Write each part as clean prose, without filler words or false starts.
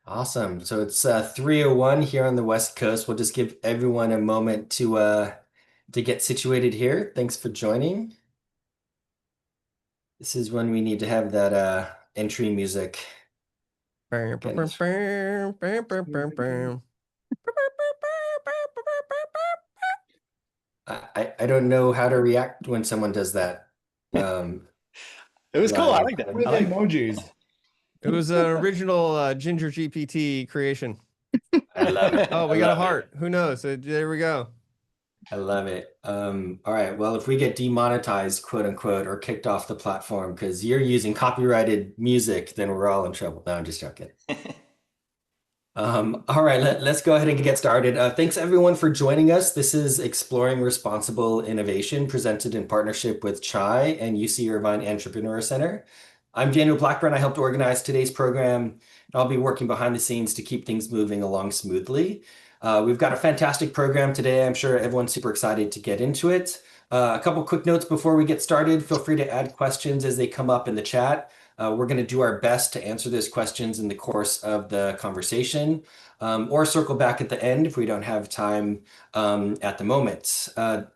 Awesome. So it's 3:01 here on the West Coast. We'll just give everyone a moment to get situated here. Thanks for joining. This is when we need to have that entry music. Getting- I don't know how to react when someone does that. It was cool. I Live. like that. With emojis. It was an original Ginger GPT creation. I love it. Oh, we I got a love it. heart. Who knows? There we go. I love it. All right. Well, if we get demonetized, quote unquote, or kicked off the platform because you're using copyrighted music, then we're all in trouble. No, I'm just joking. All right, let's go ahead and get started. Thanks everyone for joining us. This is Exploring Responsible Innovation presented in partnership with Chai and UC Irvine Entrepreneur Center. I'm Daniel Blackburn. I helped organize today's program, and I'll be working behind the scenes to keep things moving along smoothly. We've got a fantastic program today. I'm sure everyone's super excited to get into it. A couple quick notes before we get started. Feel free to add questions as they come up in the chat. We're going to do our best to answer those questions in the course of the conversation, or circle back at the end if we don't have time at the moment.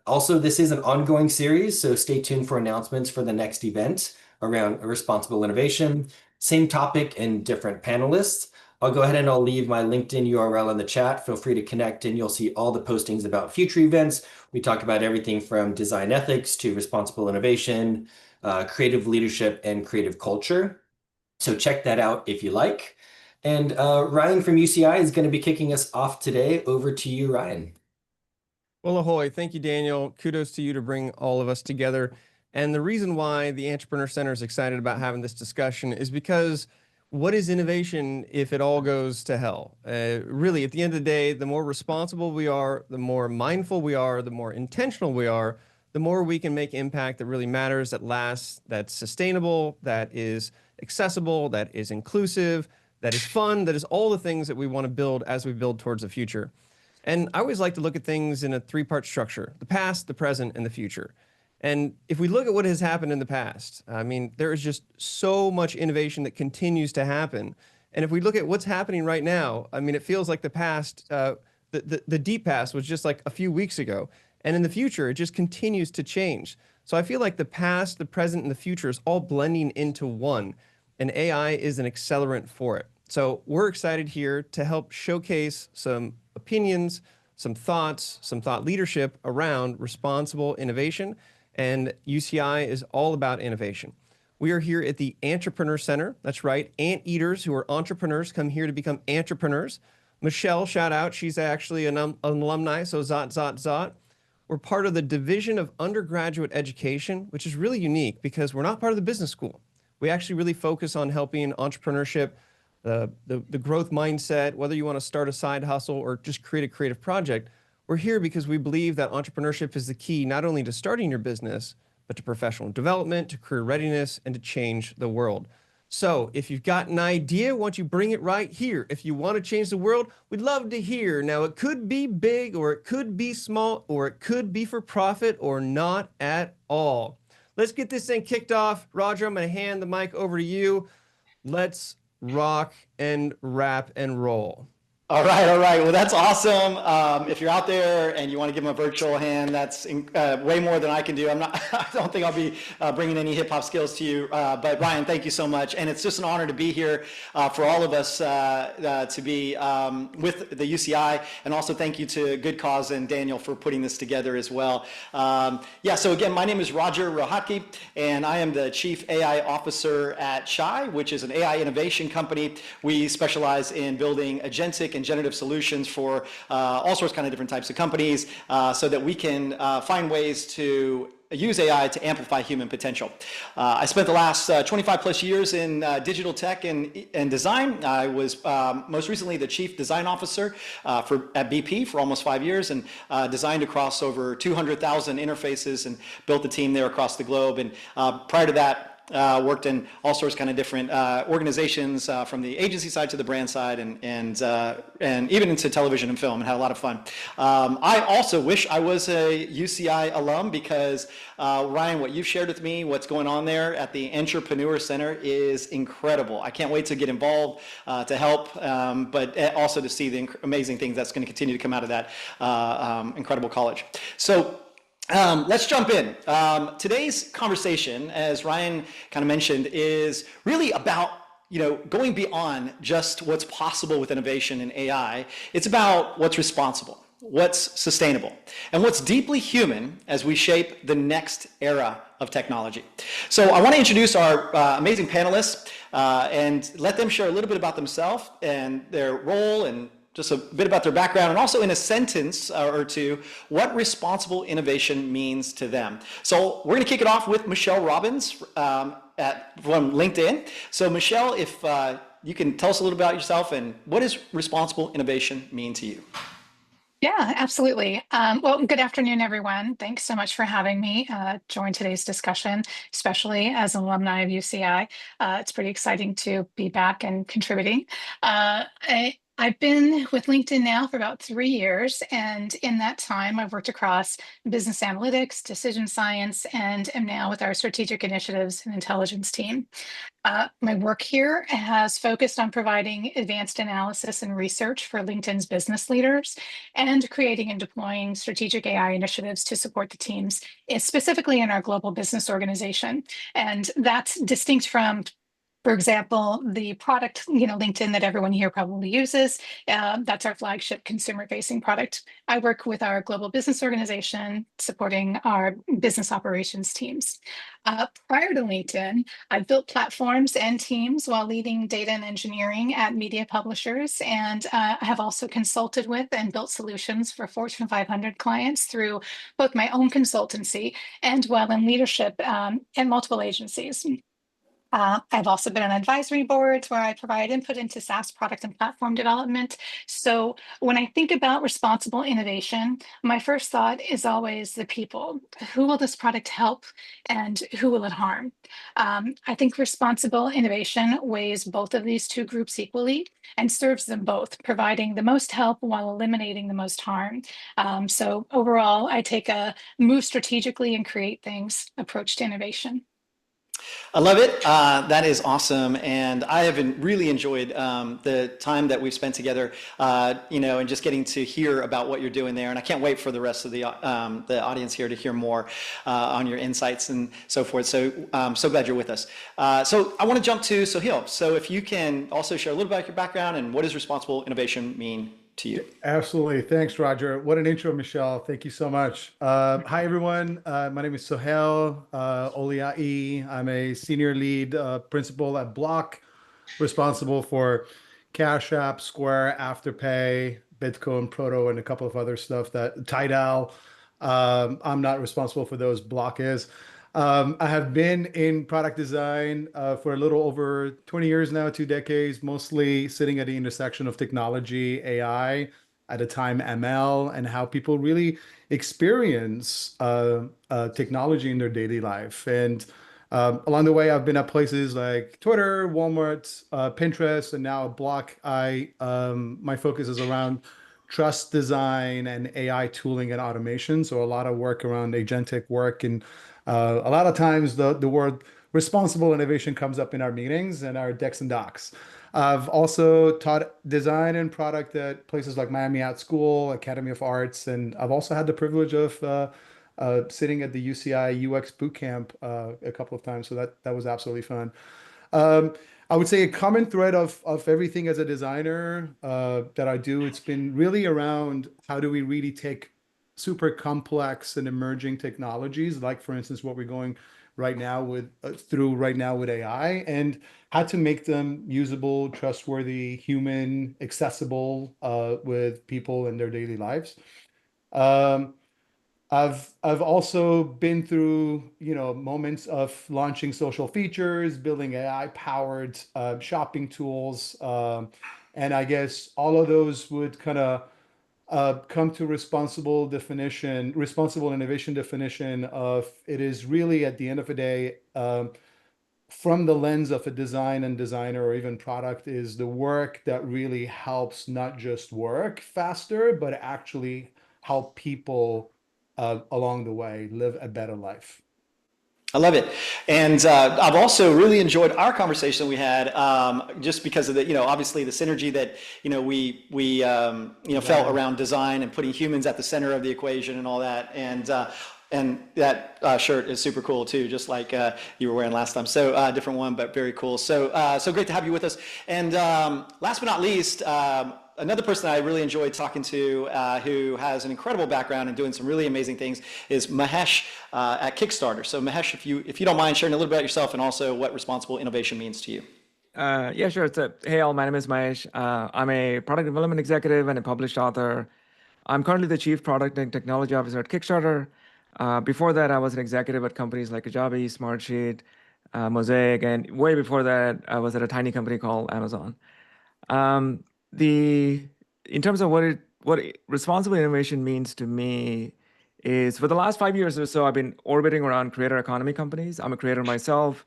Also, this is an ongoing series, so stay tuned for announcements for the next event around responsible innovation. Same topic and different panelists. I'll go ahead and I'll leave my LinkedIn URL in the chat. Feel free to connect and you'll see all the postings about future events. We talk about everything from design ethics to responsible innovation, creative leadership, and creative culture. So check that out if you like. And Ryan from UCI is going to be kicking us off today. Over to you, Ryan. Well, ahoy. Thank you, Daniel. Kudos to you to bring all of us together. And the reason why the Entrepreneur Center is excited about having this discussion is because what is innovation if it all goes to hell? Really, at the end of the day, the more responsible we are, the more mindful we are, the more intentional we are, the more we can make impact that really matters, that lasts, that's sustainable, that is accessible, that is inclusive, that is fun, that is all the things that we want to build as we build towards the future. And I always like to look at things in a three-part structure: the past, the present, and the future. And if we look at what has happened in the past, I mean, there is just so much innovation that continues to happen. And if we look at what's happening right now, I mean, it feels like the past, the deep past was just like a few weeks ago. And in the future, it just continues to change. So I feel like the past, the present, and the future is all blending into one. And AI is an accelerant for it. So we're excited here to help showcase some opinions, some thoughts, some thought leadership around responsible innovation. And UCI is all about innovation. We are here at the ANTrepreneur Center. That's right. Anteaters who are entrepreneurs come here to become entrepreneurs. Michelle, shout out. She's actually an alumni, so zot, zot, zot. We're part of the Division of Undergraduate Education, which is really unique because we're not part of the business school. We actually really focus on helping entrepreneurship, the growth mindset, whether you want to start a side hustle or just create a creative project. We're here because we believe that entrepreneurship is the key not only to starting your business, but to professional development, to career readiness, and to change the world. So if you've got an idea, why don't you bring it right here? If you want to change the world, we'd love to hear. Now, it could be big, or it could be small, or it could be for profit, or not at all. Let's get this thing kicked off. Roger, I'm going to hand the mic over to you. Let's rock and rap and roll. All right, all right. Well, that's awesome. If you're out there and you want to give them a virtual hand, that's way more than I can do. I don't think I'll be bringing any hip hop skills to you. But Ryan, thank you so much. And it's just an honor to be here for all of us to be with the UCI. And also thank you to Good Cause and Daniel for putting this together as well. Yeah, so again, my name is Roger Rohatgi, and I am the Chief AI Officer at Chai, which is an AI innovation company. We specialize in building agentic and generative solutions for all sorts of different types of companies so that we can find ways to use AI to amplify human potential. I spent the last 25 plus years in digital tech and design. I was most recently the Chief Design Officer at BP for almost 5 years, and designed across over 200,000 interfaces and built a team there across the globe. And prior to that, worked in all sorts of kind of different organizations, from the agency side to the brand side, and even into television and film, and had a lot of fun. I also wish I was a UCI alum, because Ryan, what you've shared with me, what's going on there at the ANTrepreneur Center is incredible. I can't wait to get involved, to help, but also to see the amazing things that's going to continue to come out of that incredible college. So let's jump in. Today's conversation, as Ryan kind of mentioned, is really about going beyond just what's possible with innovation and AI. It's about what's responsible, what's sustainable, and what's deeply human as we shape the next era of technology. So I want to introduce our amazing panelists and let them share a little bit about themselves and their role, and just a bit about their background, and also in a sentence or two, what responsible innovation means to them. So we're going to kick it off with Michelle Robbins from LinkedIn. So Michelle, if you can tell us a little about yourself and what does responsible innovation mean to you? Yeah, absolutely. Well, good afternoon, everyone. Thanks so much for having me join today's discussion, especially as an alumni of UCI. It's pretty exciting to be back and contributing. I've been with LinkedIn now for about 3 years, and in that time, I've worked across business analytics, decision science, and am now with our strategic initiatives and intelligence team. My work here has focused on providing advanced analysis and research for LinkedIn's business leaders and creating and deploying strategic AI initiatives to support the teams, specifically in our global business organization. And that's distinct from, for example, the product, LinkedIn that everyone here probably uses. That's our flagship consumer-facing product. I work with our global business organization, supporting our business operations teams. Prior to LinkedIn, I've built platforms and teams while leading data and engineering at media publishers, and I have also consulted with and built solutions for Fortune 500 clients through both my own consultancy and while in leadership at multiple agencies. I've also been on advisory boards where I provide input into SaaS product and platform development. So when I think about responsible innovation, my first thought is always the people. Who will this product help and who will it harm? I think responsible innovation weighs both of these two groups equally and serves them both, providing the most help while eliminating the most harm. So overall, I take a move strategically and create things approach to innovation. I love it. That is awesome, and I have really enjoyed the time that we've spent together, and just getting to hear about what you're doing there. And I can't wait for the rest of the audience here to hear more on your insights and so forth. So I'm so glad you're with us. So I want to jump to Soheil. So if you can also share a little about your background and what does responsible innovation mean to you? Absolutely. Thanks, Roger. What an intro, Michelle. Thank you so much. Hi, everyone. My name is Soheil Oliaei. I'm a senior lead principal at Block, responsible for Cash App, Square, Afterpay, Bitcoin, Proto, and a couple of other stuff that Tidal. I'm not responsible for those. Block is. I have been in product design for a little over 20 years now, 2 decades, mostly sitting at the intersection of technology, AI, at the time ML, and how people really experience technology in their daily life. And along the way, I've been at places like Twitter, Walmart, Pinterest, and now Block. My focus is around trust design and AI tooling and automation. So a lot of work around agentic work, and a lot of times the word responsible innovation comes up in our meetings and our decks and docs. I've also taught design and product at places like Miami Art School, Academy of Arts, and I've also had the privilege of sitting at the UCI UX Bootcamp a couple of times. So that was absolutely fun. I would say a common thread of everything as a designer that I do, it's been really around how do we really take super complex and emerging technologies, like for instance, what we're going right now with AI, and how to make them usable, trustworthy, human, accessible with people in their daily lives. I've also been through moments of launching social features, building AI-powered shopping tools, and I guess all of those would kind of come to responsible innovation definition of it is really at the end of the day from the lens of a design and designer or even product is the work that really helps not just work faster, but actually help people along the way live a better life. I love it. And I've also really enjoyed our conversation we had just because of the, obviously the synergy that, we felt around design and putting humans at the center of the equation and all that. And that shirt is super cool too, just like you were wearing last time. So different one, but very cool. So great to have you with us. And last but not least, another person I really enjoyed talking to who has an incredible background and doing some really amazing things is Mahesh at Kickstarter. So Mahesh, if you don't mind sharing a little bit about yourself and also what responsible innovation means to you. Yeah, sure. Hey all, my name is Mahesh. I'm a product development executive and a published author. I'm currently the Chief Product and Technology Officer at Kickstarter. Before that, I was an executive at companies like Kajabi, Smartsheet, Mosaic, and way before that, I was at a tiny company called Amazon. In terms of what responsible innovation means to me is for the last 5 years or so, I've been orbiting around creator economy companies. I'm a creator myself.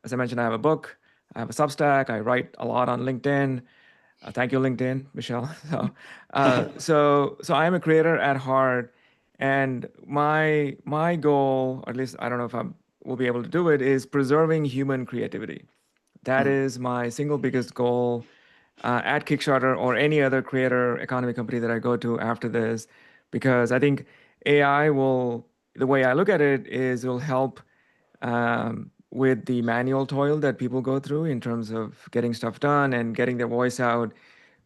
As I mentioned, I have a book, I have a Substack, I write a lot on LinkedIn. Thank you, LinkedIn, Michelle. So I am a creator at heart, and my goal, or at least I don't know if I will be able to do it, is preserving human creativity. That is my single biggest goal at Kickstarter or any other creator economy company that I go to after this, because I think AI will, the way I look at it is, it will help with the manual toil that people go through in terms of getting stuff done and getting their voice out.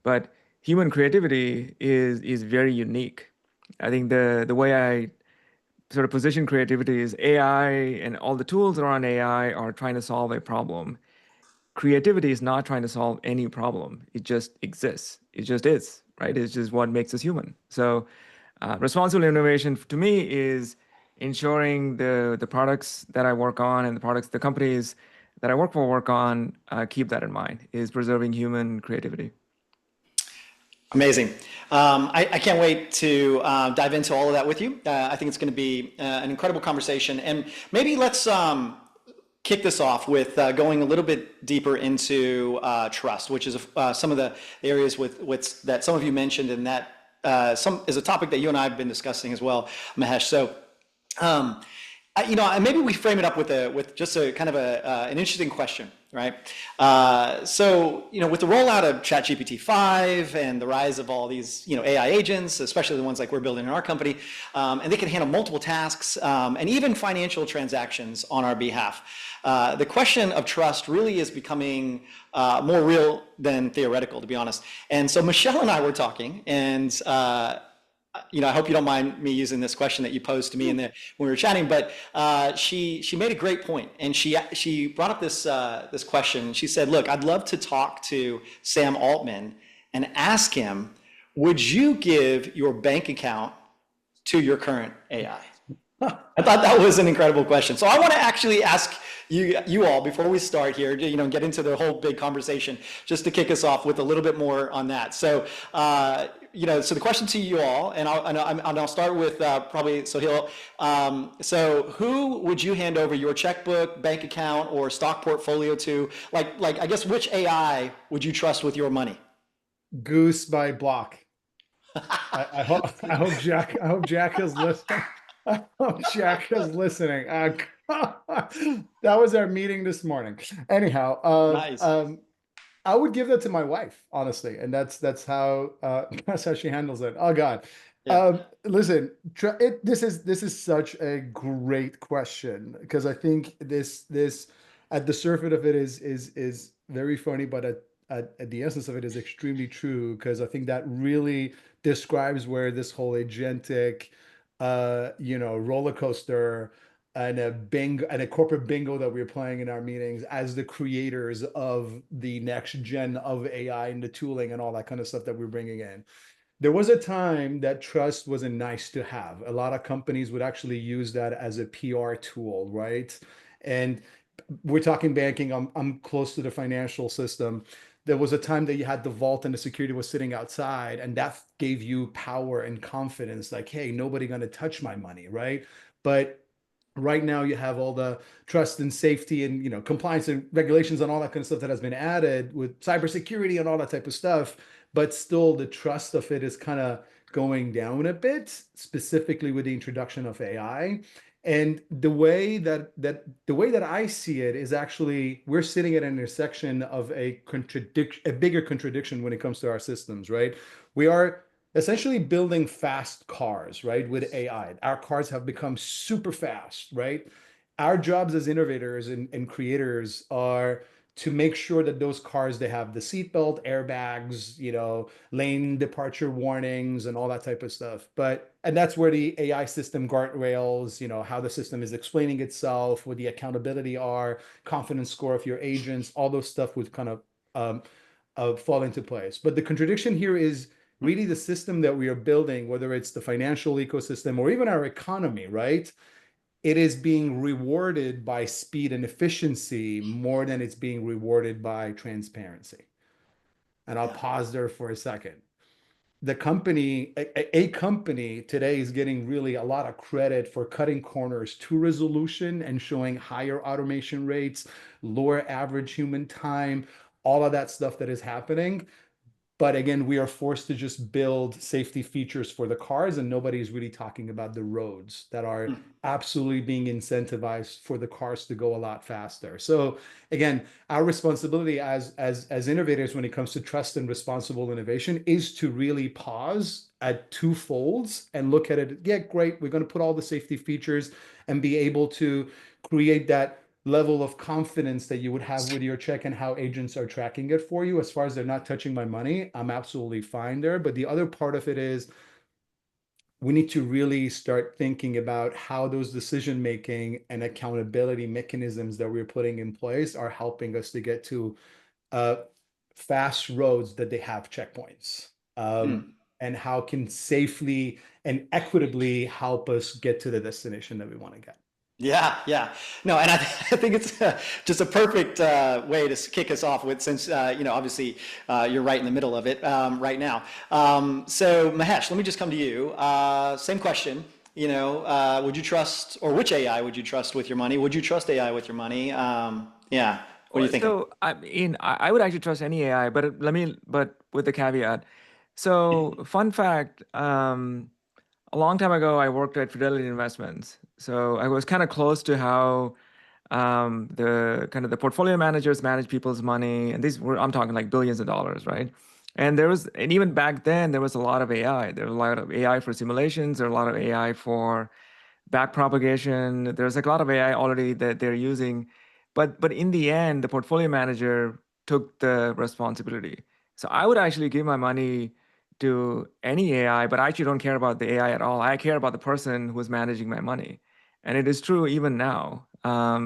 But human creativity is very unique. I think the way I sort of position creativity is AI and all the tools around AI are trying to solve a problem. Creativity is not trying to solve any problem. It just exists. It just is, right? It's just what makes us human. So responsible innovation to me is ensuring the products that I work on and the companies that I work for work on keep that in mind, is preserving human creativity. Amazing. I can't wait to dive into all of that with you. I think it's going to be an incredible conversation. And maybe let's kick this off with going a little bit deeper into trust, which is some of the areas with that some of you mentioned, and that some is a topic that you and I have been discussing as well, Mahesh. So, maybe we frame it up with just a kind of an interesting question, right? So, with the rollout of ChatGPT 5 and the rise of all these, AI agents, especially the ones like we're building in our company, and they can handle multiple tasks and even financial transactions on our behalf. The question of trust really is becoming more real than theoretical, to be honest. And so Michelle and I were talking, and I hope you don't mind me using this question that you posed to me when we were chatting, but she made a great point, and she brought up this question. She said, "Look, I'd love to talk to Sam Altman and ask him, would you give your bank account to your current AI?" I thought that was an incredible question. So I want to actually ask you all before we start here, get into the whole big conversation, just to kick us off with a little bit more on that. So, so the question to you all, and I'll start with probably Soheil. So who would you hand over your checkbook, bank account, or stock portfolio to? Like I guess, which AI would you trust with your money? Goose by Block. I hope Jack is listening. I hope Jack is listening. That was our meeting this morning. Anyhow, Nice. I would give that to my wife, honestly, and that's how she handles it. Oh God. Yeah. Listen, this is such a great question, because I think this at the surface of it is very funny, but at the essence of it is extremely true, because I think that really describes where this whole agentic roller coaster and a corporate bingo that we're playing in our meetings as the creators of the next gen of AI and the tooling and all that kind of stuff that we're bringing in. There was a time that trust was a nice to have. A lot of companies would actually use that as a PR tool, right? And we're talking banking. I'm close to the financial system. There was a time that you had the vault and the security was sitting outside, and that gave you power and confidence, like, hey, nobody going to touch my money, right? But Right now, you have all the trust and safety and compliance and regulations and all that kind of stuff that has been added with cybersecurity and all that type of stuff. But still, the trust of it is kind of going down a bit, specifically with the introduction of AI. And the way that I see it is actually we're sitting at an intersection of a bigger contradiction when it comes to our systems, right? We are essentially building fast cars, right? With AI, our cars have become super fast, right? Our jobs as innovators and creators are to make sure that those cars, they have the seatbelt, airbags, lane departure warnings and all that type of stuff. And that's where the AI system guardrails, how the system is explaining itself, what the accountability are, confidence score of your agents, all those stuff would kind fall into place. But the contradiction here is really the system that we are building, whether it's the financial ecosystem or even our economy, right? It is being rewarded by speed and efficiency more than it's being rewarded by transparency. And I'll pause there for a second. A company today is getting really a lot of credit for cutting corners to resolution and showing higher automation rates, lower average human time, all of that stuff that is happening. But again, we are forced to just build safety features for the cars, and nobody's really talking about the roads that are absolutely being incentivized for the cars to go a lot faster. So again, our responsibility as innovators when it comes to trust and responsible innovation is to really pause at two folds and look at it. Yeah, great. We're going to put all the safety features and be able to create that level of confidence that you would have with your check and how agents are tracking it for you. As far as they're not touching my money, I'm absolutely fine there. But the other part of it is we need to really start thinking about how those decision-making and accountability mechanisms that we're putting in place are helping us to get to fast roads that they have checkpoints. And how can safely and equitably help us get to the destination that we want to get. Yeah. No, and I think it's just a perfect way to kick us off with, since, obviously you're right in the middle of it right now. So Mahesh, let me just come to you. Same question, would you trust, or which AI would you trust with your money? Would you trust AI with your money? Yeah. What do you think? So, I would actually trust any AI, but with the caveat. So, fun fact, a long time ago, I worked at Fidelity Investments. So I was kind of close to how the portfolio managers manage people's money, and I'm talking like billions of dollars, right? And even back then, there was a lot of AI. There was a lot of AI for simulations. There was a lot of AI for back propagation. There's like a lot of AI already that they're using, but in the end, the portfolio manager took the responsibility. So I would actually give my money to any AI, but I actually don't care about the AI at all. I care about the person who's managing my money. And it is true even now.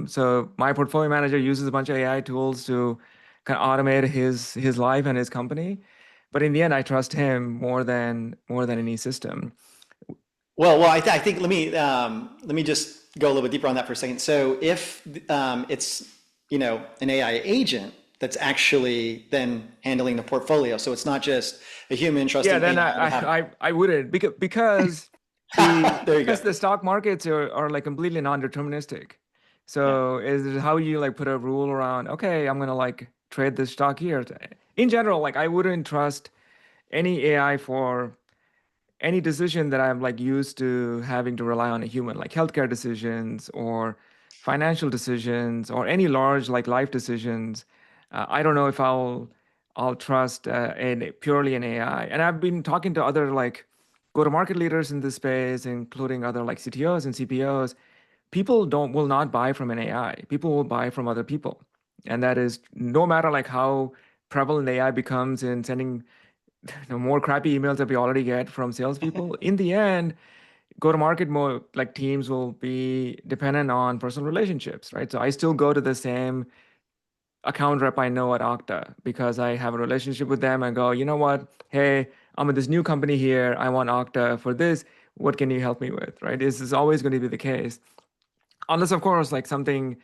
So my portfolio manager uses a bunch of AI tools to kind of automate his life and his company. But in the end, I trust him more than any system. Well, I think let me just go a little bit deeper on that for a second. So if it's an AI agent that's actually then handling the portfolio, so it's not just a human trusting. Yeah, then I wouldn't, because the stock markets are like completely non-deterministic. So is how you like put a rule around, okay, I'm gonna like trade this stock here. In general, like I wouldn't trust any AI for any decision that I'm like used to having to rely on a human, like healthcare decisions or financial decisions or any large like life decisions. I don't know if I'll trust purely an AI. And I've been talking to other like go-to-market leaders in this space, including other like CTOs and CPOs. People will not buy from an AI. People will buy from other people, and that is no matter like how prevalent AI becomes in sending more crappy emails that we already get from salespeople. In the end, go-to-market more like teams will be dependent on personal relationships, right? So I still go to the same account rep I know at Okta because I have a relationship with them and go, you know what? Hey, I'm at this new company here. I want Okta for this. What can you help me with, right? This is always going to be the case. Unless, of course, like something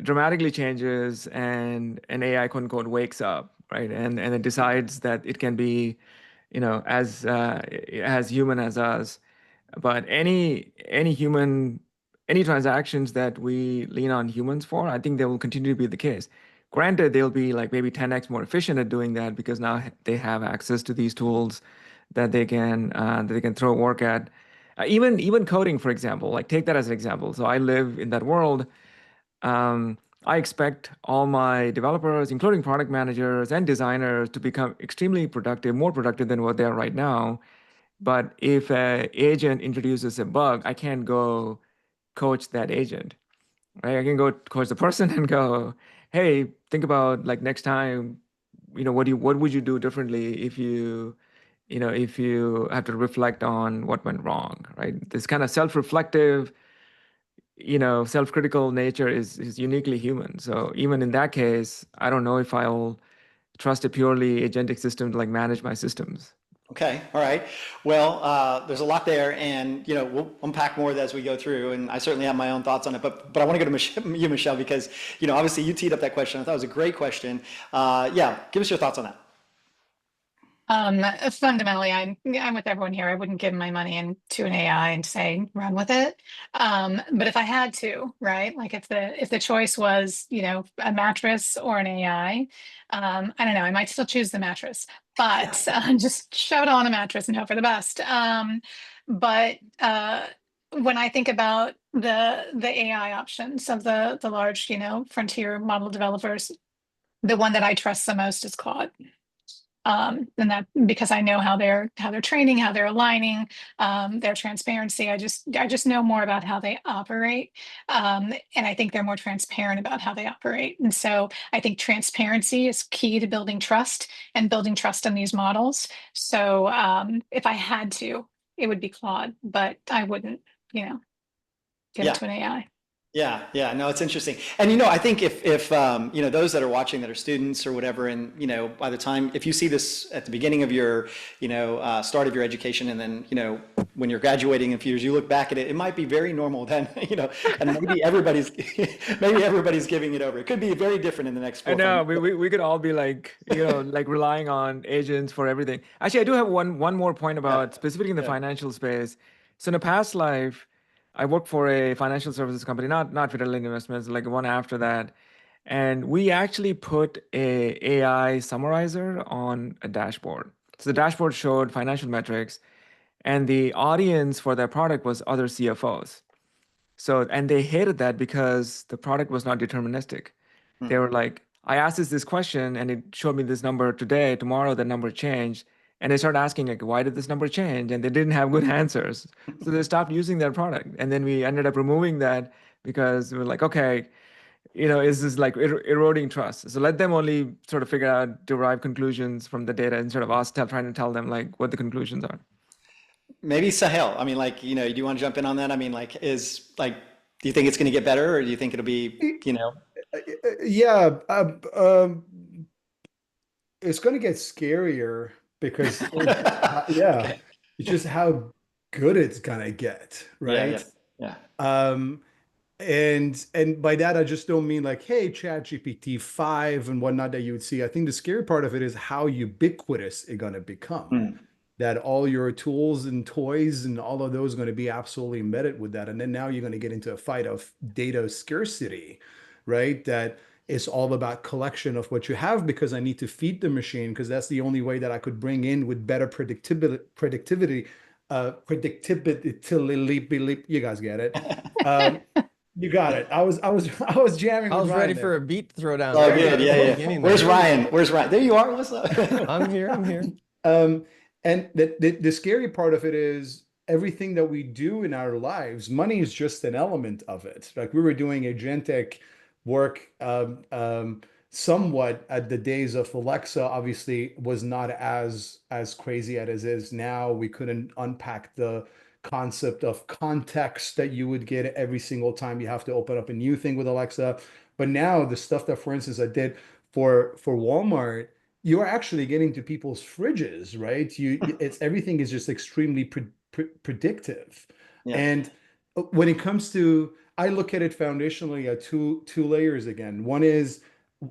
dramatically changes and an AI quote unquote wakes up, right? And it decides that it can be, as human as us. But any human any transactions that we lean on humans for, I think they will continue to be the case. Granted, they'll be like maybe 10x more efficient at doing that because now they have access to these tools that they can throw work at. Even coding, for example, like take that as an example. So I live in that world. I expect all my developers, including product managers and designers, to become extremely productive, more productive than what they are right now. But if an agent introduces a bug, I can't go coach that agent, right? I can go coach the person and go, hey, think about like next time, what would you do differently if if you have to reflect on what went wrong, right? This kind of self-reflective, self-critical nature is uniquely human. So even in that case, I don't know if I'll trust a purely agentic system to like manage my systems. Okay, all right. Well, there's a lot there, and we'll unpack more as we go through. And I certainly have my own thoughts on it. But I want to go to you, Michelle, because obviously you teed up that question. I thought it was a great question. Yeah, give us your thoughts on that. Fundamentally, I'm with everyone here. I wouldn't give my money into an AI and say run with it. But if I had to, right? Like if the choice was, a mattress or an AI, I don't know. I might still choose the mattress, but just shove it on a mattress and hope for the best. But when I think about the AI options of the large, frontier model developers, the one that I trust the most is Claude. And that because I know how they're training, how they're aligning, their transparency. I just know more about how they operate, and I think they're more transparent about how they operate. And so I think transparency is key to building trust and building trust in these models. So if I had to, it would be Claude, but I wouldn't, give it to an AI. Yeah, no, it's interesting. And I think if those that are watching that are students or whatever, and by the time, if you see this at the beginning of your start of your education, and then when you're graduating in a few years, you look back at it, it might be very normal then, and maybe everybody's giving it over. It could be very different in the next 4 I know we could all be like like relying on agents for everything. Actually, I do have one more point about specifically in the financial space. So in a past life, I worked for a financial services company, not Fidelity Investments, like one after that. And we actually put a AI summarizer on a dashboard. So the dashboard showed financial metrics, and the audience for that product was other CFOs. So, and they hated that because the product was not deterministic. They were like, I asked this question and it showed me this number today, tomorrow the number changed. And they started asking like, why did this number change? And they didn't have good answers. So they stopped using their product. And then we ended up removing that because we were like, okay, is this like eroding trust? So let them only sort of figure out, derive conclusions from the data instead of us trying to tell them like what the conclusions are. Maybe Soheil, I mean, like, do you want to jump in on that? I mean, like, do you think it's going to get better, or do you think it'll be, Yeah, it's going to get scarier because Okay. it's just how good it's going to get, right? Yeah. And by that I just don't mean like, hey, ChatGPT 5 and whatnot that you would see. I think the scary part of it is how ubiquitous it's going to become. That all your tools and toys and all of those are going to be absolutely embedded with that. And then now you're going to get into a fight of data scarcity, right? That it's all about collection of what you have because I need to feed the machine because that's the only way that I could bring in with better predictivity, you guys get it. You got it. I was jamming. I was ready for a beat to throw down. Oh, good. Yeah. Where's Ryan? There you are. What's up? I'm here. And the scary part of it is everything that we do in our lives, money is just an element of it. Like we were doing agentic work somewhat at the days of Alexa, obviously was not as crazy as it is now. We couldn't unpack the concept of context that you would get every single time you have to open up a new thing with Alexa. But now the stuff that, for instance, I did for Walmart, you're actually getting to people's fridges, right? It's everything is just extremely predictive. And when it comes to, I look at it foundationally at two layers again. One is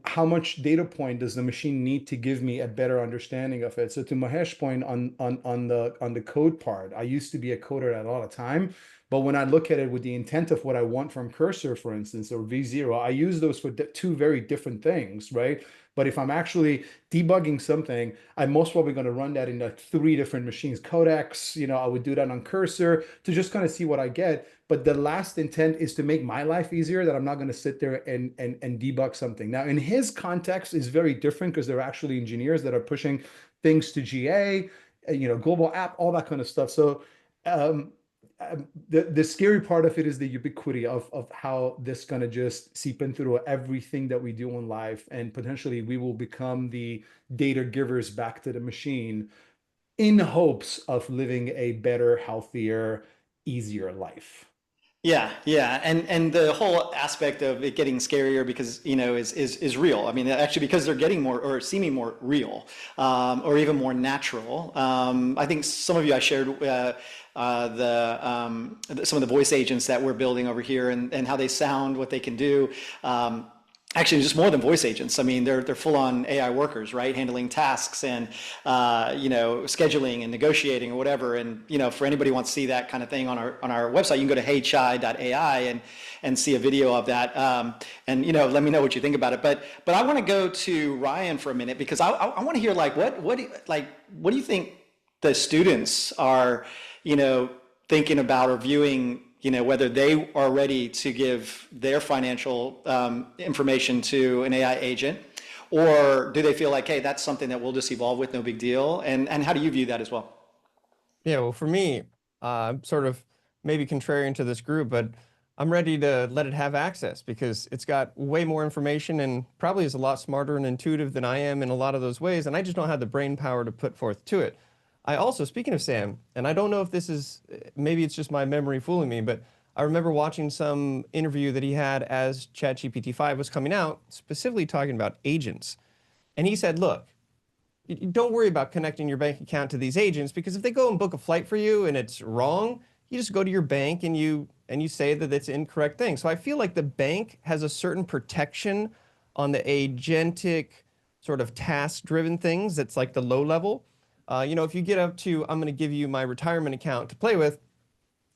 how much data point does the machine need to give me a better understanding of it? So to Mahesh's point on the code part, I used to be a coder at a lot of time, But when I look at it with the intent of what I want from Cursor, for instance, or V0, I use those for two very different things, right? But if I'm actually debugging something, I'm most probably going to run that in like 3 different machines. Codecs, I would do that on Cursor to just kind of see what I get. But the last intent is to make my life easier, that I'm not going to sit there and debug something. Now, in his context is very different because they're actually engineers that are pushing things to GA, global app, all that kind of stuff. So the scary part of it is the ubiquity of how this going to just seep in through everything that we do in life, and potentially we will become the data givers back to the machine in hopes of living a better, healthier, easier life. Yeah, yeah, and the whole aspect of it getting scarier because is real. I mean, actually, because they're getting more or seeming more real, or even more natural. I think some of you I shared some of the voice agents that we're building over here and how they sound, what they can do. Actually, just more than voice agents. I mean, they're full-on AI workers, right? Handling tasks and scheduling and negotiating or whatever. And for anybody who wants to see that kind of thing on our website, you can go to heychai.ai and see a video of that. And let me know what you think about it. But I want to go to Ryan for a minute because I want to hear what do you think the students are thinking about or viewing, whether they are ready to give their financial information to an AI agent, or do they feel like, hey, that's something that we'll just evolve with, no big deal? And how do you view that as well? Yeah, well, for me, sort of maybe contrarian to this group, but I'm ready to let it have access because it's got way more information and probably is a lot smarter and intuitive than I am in a lot of those ways, and I just don't have the brain power to put forth to it. I also, speaking of Sam, and I don't know if this is, maybe it's just my memory fooling me, but I remember watching some interview that he had as ChatGPT 5 was coming out, specifically talking about agents. And he said, look, don't worry about connecting your bank account to these agents, because if they go and book a flight for you and it's wrong, you just go to your bank and you say that it's an incorrect thing. So I feel like the bank has a certain protection on the agentic sort of task-driven things that's like the low level. If you get up to, I'm going to give you my retirement account to play with,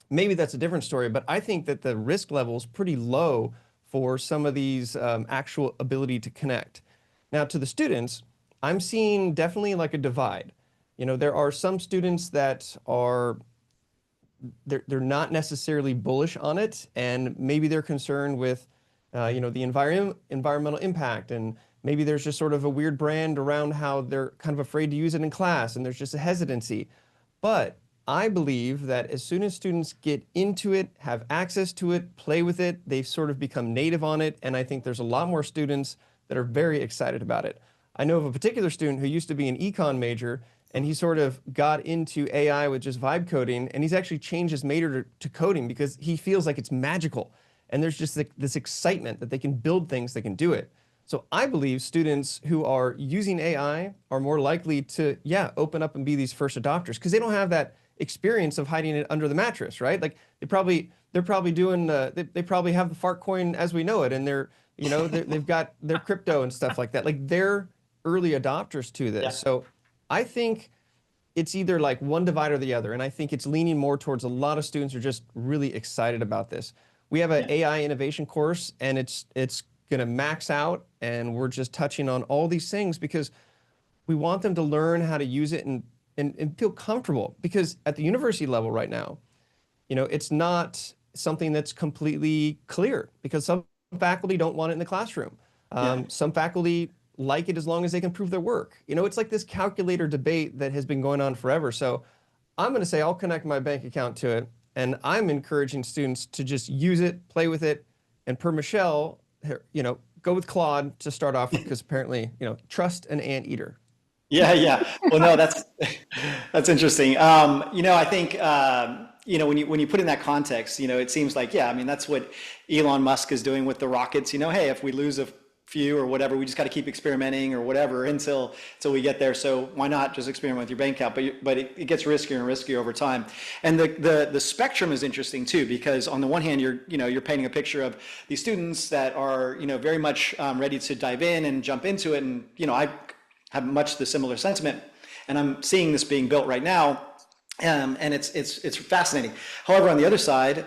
maybe that's a different story. But I think that the risk level is pretty low for some of these actual ability to connect. Now, to the students, I'm seeing definitely like a divide. There are some students that are, they're not necessarily bullish on it, and maybe they're concerned with, the environmental impact, and maybe there's just sort of a weird brand around how they're kind of afraid to use it in class, and there's just a hesitancy. But I believe that as soon as students get into it, have access to it, play with it, they've sort of become native on it, and I think there's a lot more students that are very excited about it. I know of a particular student who used to be an econ major, and he sort of got into AI with just vibe coding, and he's actually changed his major to coding because he feels like it's magical. And there's just this excitement that they can build things that can do it. So I believe students who are using AI are more likely to, open up and be these first adopters because they don't have that experience of hiding it under the mattress, right? Like they're probably doing, they probably have the fart coin as we know it, and they've got their crypto and stuff like that. Like they're early adopters to this. Yeah. So I think it's either like one divide or the other, and I think it's leaning more towards a lot of students are just really excited about this. We have an AI innovation course, and it's going to max out, and we're just touching on all these things because we want them to learn how to use it and feel comfortable. Because at the university level right now, it's not something that's completely clear because some faculty don't want it in the classroom. Some faculty like it as long as they can prove their work. It's like this calculator debate that has been going on forever. So I'm going to say I'll connect my bank account to it, and I'm encouraging students to just use it, play with it, and per Michelle, go with Claude to start off with because apparently, trust an anteater. Yeah. Well, no, that's interesting. I think, when you put in that context, it seems like, that's what Elon Musk is doing with the rockets. Hey, if we lose a few or whatever, we just got to keep experimenting or whatever until we get there. So why not just experiment with your bank account? But it gets riskier and riskier over time. And the spectrum is interesting too, because on the one hand, you're painting a picture of these students that are, very much ready to dive in and jump into it. And, I have much the similar sentiment, and I'm seeing this being built right now And it's fascinating. However, on the other side,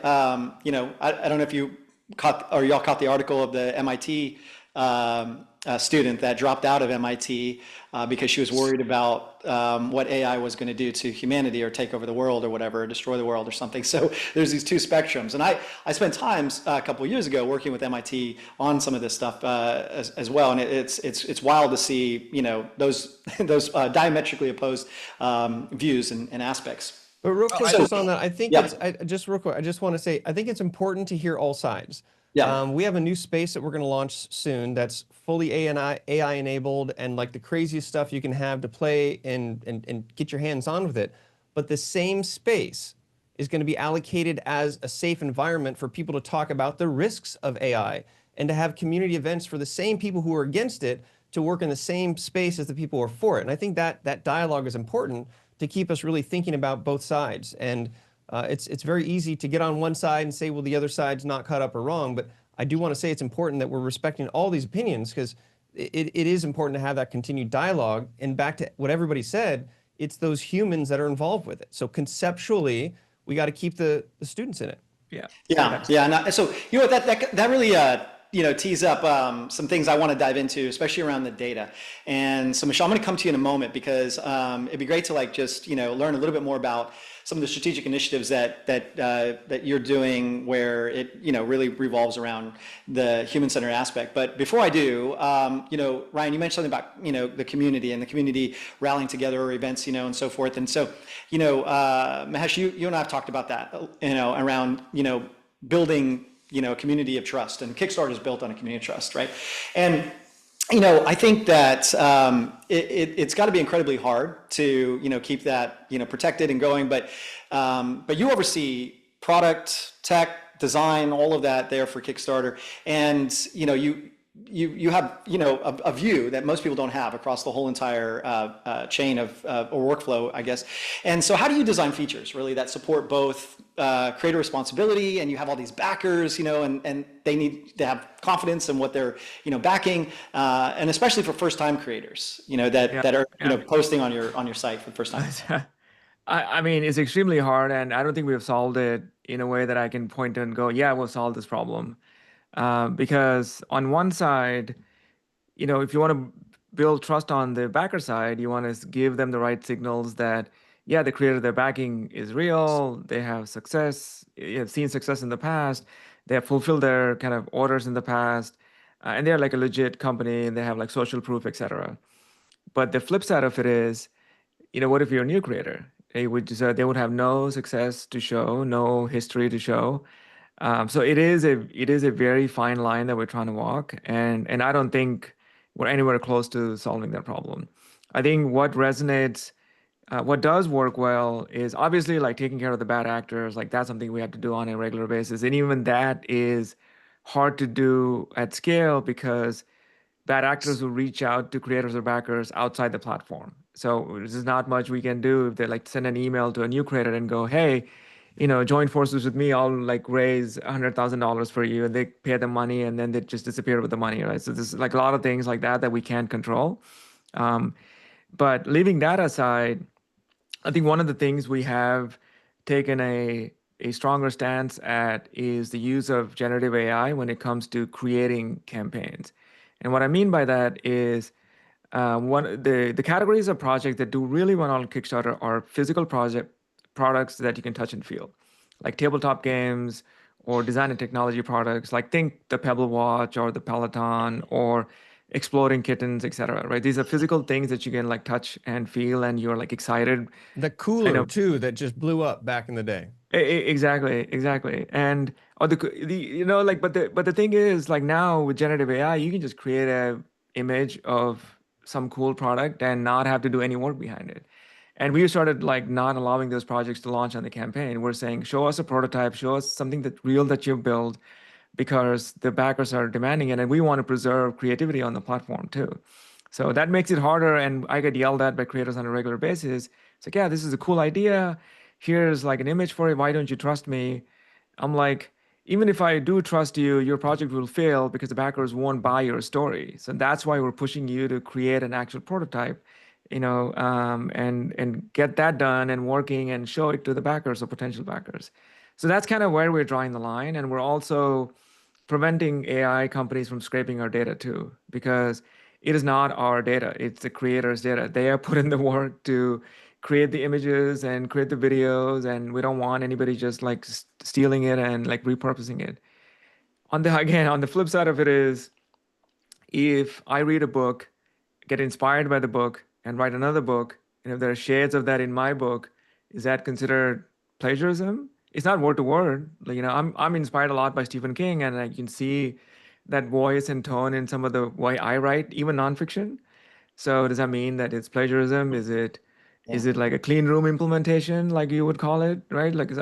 you know, I don't know if you caught or y'all caught the article of the MIT student that dropped out of MIT because she was worried about what AI was going to do to humanity or take over the world or whatever, or destroy the world or something. So there's these two spectrums. And I spent times a couple of years ago working with MIT on some of this stuff as well. And it's wild to see, you know, those diametrically opposed views and aspects. But real quick, So- just on that, I think Yeah. just real quick, I just want to say, I think it's important to hear all sides. Yeah. We have a new space that we're going to launch soon that's fully AI enabled and like the craziest stuff you can have to play and get your hands on with it. But the same space is going to be allocated as a safe environment for people to talk about the risks of AI and to have community events for the same people who are against it to work in the same space as the people who are for it. And I think that dialogue is important to keep us really thinking about both sides. And it's very easy to get on one side and say, well, the other side's not caught up or wrong. But I do want to say it's important that we're respecting all these opinions because it is important to have that continued dialogue. And back to what everybody said, it's those humans that are involved with it. So conceptually, we got to keep the students in it. Yeah. Yeah. So, you know, that really, you know, tees up some things I want to dive into, especially around the data. And so, Michelle, I'm going to come to you in a moment because it'd be great to like just, you know, learn a little bit more about some of the strategic initiatives that you're doing where it, you know, really revolves around the human-centered aspect. But before I do, you know, Ryan, you mentioned something about, you know, the community and the community rallying together or events, you know, and so forth. And so, you know, Mahesh, you and I have talked about that, you know, around, you know, building, you know, a community of trust, and Kickstarter is built on a community of trust, right? And you know, I think that it's got to be incredibly hard to, you know, keep that, you know, protected and going. But you oversee product, tech, design, all of that there for Kickstarter, and you know, you have, you know, a view that most people don't have across the whole entire chain of or workflow, I guess. And so, how do you design features really that support both creator responsibility, and you have all these backers, you know, and they need to have confidence in what they're, you know, backing, and especially for first-time creators, you know, that are, you know, posting on your site for the first time. I mean, it's extremely hard, and I don't think we have solved it in a way that I can point to and go, yeah, we'll solve this problem. Because on one side, you know, if you want to build trust on the backer side, you want to give them the right signals that, yeah, the creator they're backing is real, they have success, you have seen success in the past, they have fulfilled their kind of orders in the past, and they're like a legit company and they have like social proof, etc. But the flip side of it is, you know, what if you're a new creator? They would have no success to show, no history to show. So it is a very fine line that we're trying to walk, and I don't think we're anywhere close to solving that problem. I think what resonates, what does work well is obviously like taking care of the bad actors. Like that's something we have to do on a regular basis, and even that is hard to do at scale because bad actors will reach out to creators or backers outside the platform. So there's not much we can do if they like send an email to a new creator and go, hey, you know, join forces with me. I'll like raise $100,000 for you, and they pay the money, and then they just disappear with the money, right? So there's like a lot of things like that we can't control. But leaving that aside, I think one of the things we have taken a stronger stance at is the use of generative AI when it comes to creating campaigns. And what I mean by that is the categories of projects that do really well on Kickstarter are physical products that you can touch and feel, like tabletop games or design and technology products, like think the Pebble Watch or the Peloton or exploding kittens, etc. Right? These are physical things that you can like touch and feel, and you're like excited. The cooler too that just blew up back in the day. Exactly. And or the you know, like, but the thing is, like, now with generative AI, you can just create a image of some cool product and not have to do any work behind it. And we started like not allowing those projects to launch on the campaign. We're saying, show us a prototype, show us something that real that you've built, because the backers are demanding it, and we want to preserve creativity on the platform too. So that makes it harder, and I get yelled at by creators on a regular basis. It's like, yeah, this is a cool idea. Here's like an image for it. Why don't you trust me? I'm like, even if I do trust you, your project will fail because the backers won't buy your story. So that's why we're pushing you to create an actual prototype. and get that done and working and show it to the backers or potential backers. So that's kind of where we're drawing the line. And we're also preventing AI companies from scraping our data too, because it is not our data. It's the creator's data. They have put in the work to create the images and create the videos, and we don't want anybody just like stealing it and like repurposing it. On the flip side of it is, if I read a book, get inspired by the book, and write another book, and if there are shades of that in my book, is that considered plagiarism? It's not word to word. Like, I'm inspired a lot by Stephen King, and I can see that voice and tone in some of the way I write, even nonfiction. So does that mean that it's plagiarism? Is it like a clean room implementation, like you would call it, right? Like,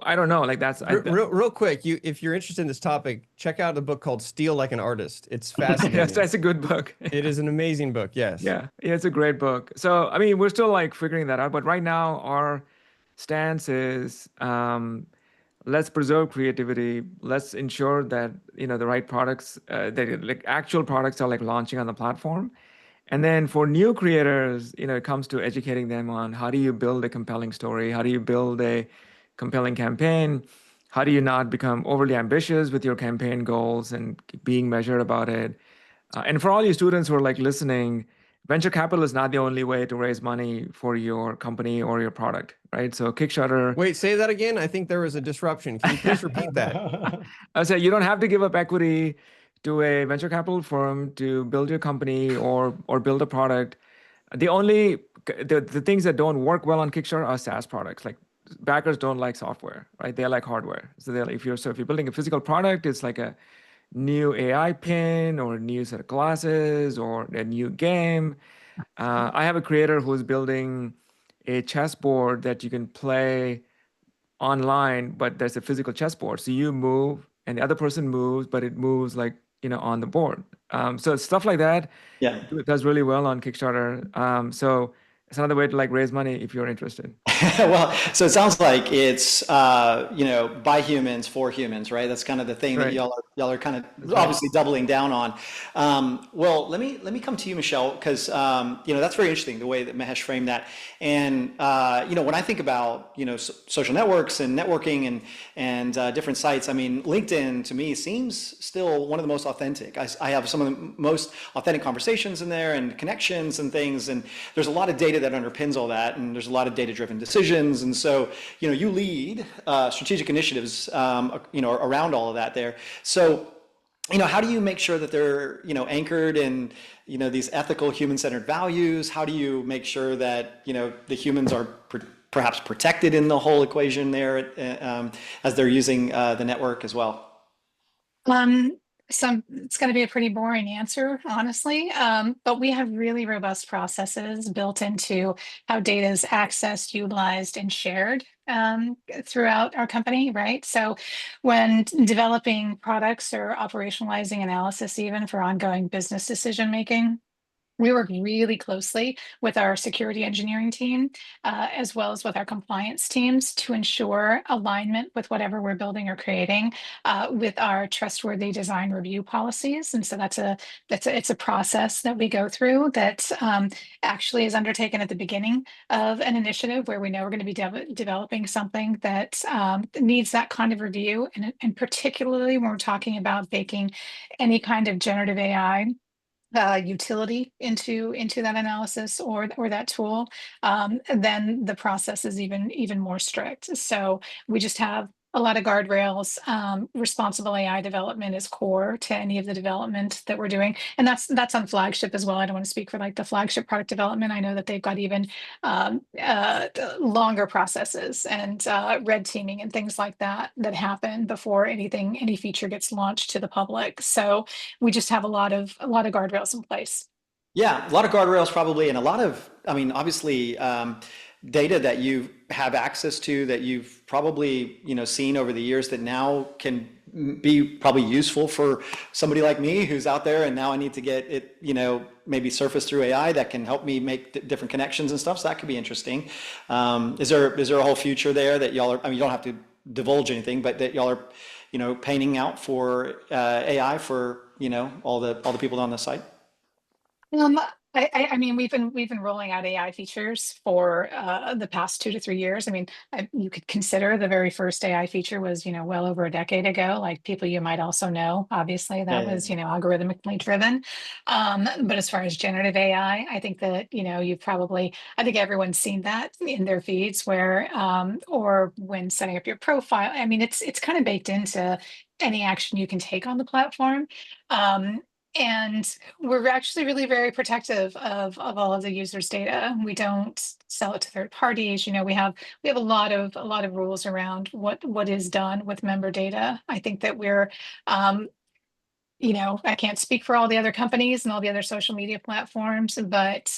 I don't know. Like Real quick, if you're interested in this topic, check out a book called Steal Like an Artist. It's fascinating. that's a good book. It is an amazing book. Yes. Yeah, it's a great book. So, I mean, we're still like figuring that out, but right now our stance is, let's preserve creativity. Let's ensure that, the right products, that like actual products are like launching on the platform. And then for new creators, it comes to educating them on how do you build a compelling story? How do you build a compelling campaign? How do you not become overly ambitious with your campaign goals and being measured about it? And for all you students who are like listening, venture capital is not the only way to raise money for your company or your product, right? So Kickstarter. Wait, say that again. I think there was a disruption. Can you please repeat that? I say you don't have to give up equity to a venture capital firm to build your company or build a product. The things that don't work well on Kickstarter are SaaS products. Like, backers don't like software, right? They like hardware. So if you're building a physical product, it's like a new AI pin or a new set of glasses or a new game. I have a creator who's building a chessboard that you can play online, but there's a physical chessboard. So you move and the other person moves, but it moves like, on the board. So stuff like that. Yeah. It does really well on Kickstarter. So it's another way to like raise money if you're interested. Well, so it sounds like it's by humans for humans, right? That's kind of the thing that Right. y'all are kind of obviously doubling down on. Well, let me come to you, Michelle, because that's very interesting the way that Mahesh framed that. And when I think about social networks and networking and different sites, I mean, LinkedIn to me seems still one of the most authentic. I have some of the most authentic conversations in there and connections and things, and there's a lot of data that underpins all that, and there's a lot of data-driven decisions. And so, you lead strategic initiatives, around all of that there. So, how do you make sure that they're, anchored in, these ethical human-centered values? How do you make sure that, the humans are perhaps protected in the whole equation there as they're using the network as well? It's going to be a pretty boring answer, honestly, but we have really robust processes built into how data is accessed, utilized, and shared throughout our company, right? So when developing products or operationalizing analysis, even for ongoing business decision making, we work really closely with our security engineering team, as well as with our compliance teams to ensure alignment with whatever we're building or creating with our trustworthy design review policies. And so it's a process that we go through that actually is undertaken at the beginning of an initiative where we know we're going to be developing something that needs that kind of review, and particularly when we're talking about baking any kind of generative AI utility into that analysis or that tool, then the process is even more strict. So we just have a lot of guardrails. Responsible AI development is core to any of the development that we're doing, and that's on flagship as well. I don't want to speak for like the flagship product development. I know that they've got even longer processes and red teaming and things like that happen before any feature gets launched to the public. So we just have a lot of guardrails in place. Yeah, a lot of guardrails probably, and a lot of, I mean, obviously, data that you have access to that you've probably, seen over the years that now can be probably useful for somebody like me who's out there, and now I need to get it, maybe surface through AI that can help me make different connections and stuff. So that could be interesting. Is there a whole future there that y'all are, I mean, you don't have to divulge anything, but that y'all are, painting out for AI for, all the people on the site? I mean, we've been rolling out AI features for the past 2 to 3 years. I mean, you could consider the very first AI feature was, well over a decade ago. Like people you might also know, obviously, Yeah, that yeah, was, algorithmically driven. But as far as generative AI, I think that, I think everyone's seen that in their feeds where, or when setting up your profile. I mean, it's kind of baked into any action you can take on the platform. Um, and we're actually really very protective of all of the users' data. We don't sell it to third parties. We have a lot of rules around what is done with member data. I think that we're I can't speak for all the other companies and all the other social media platforms, but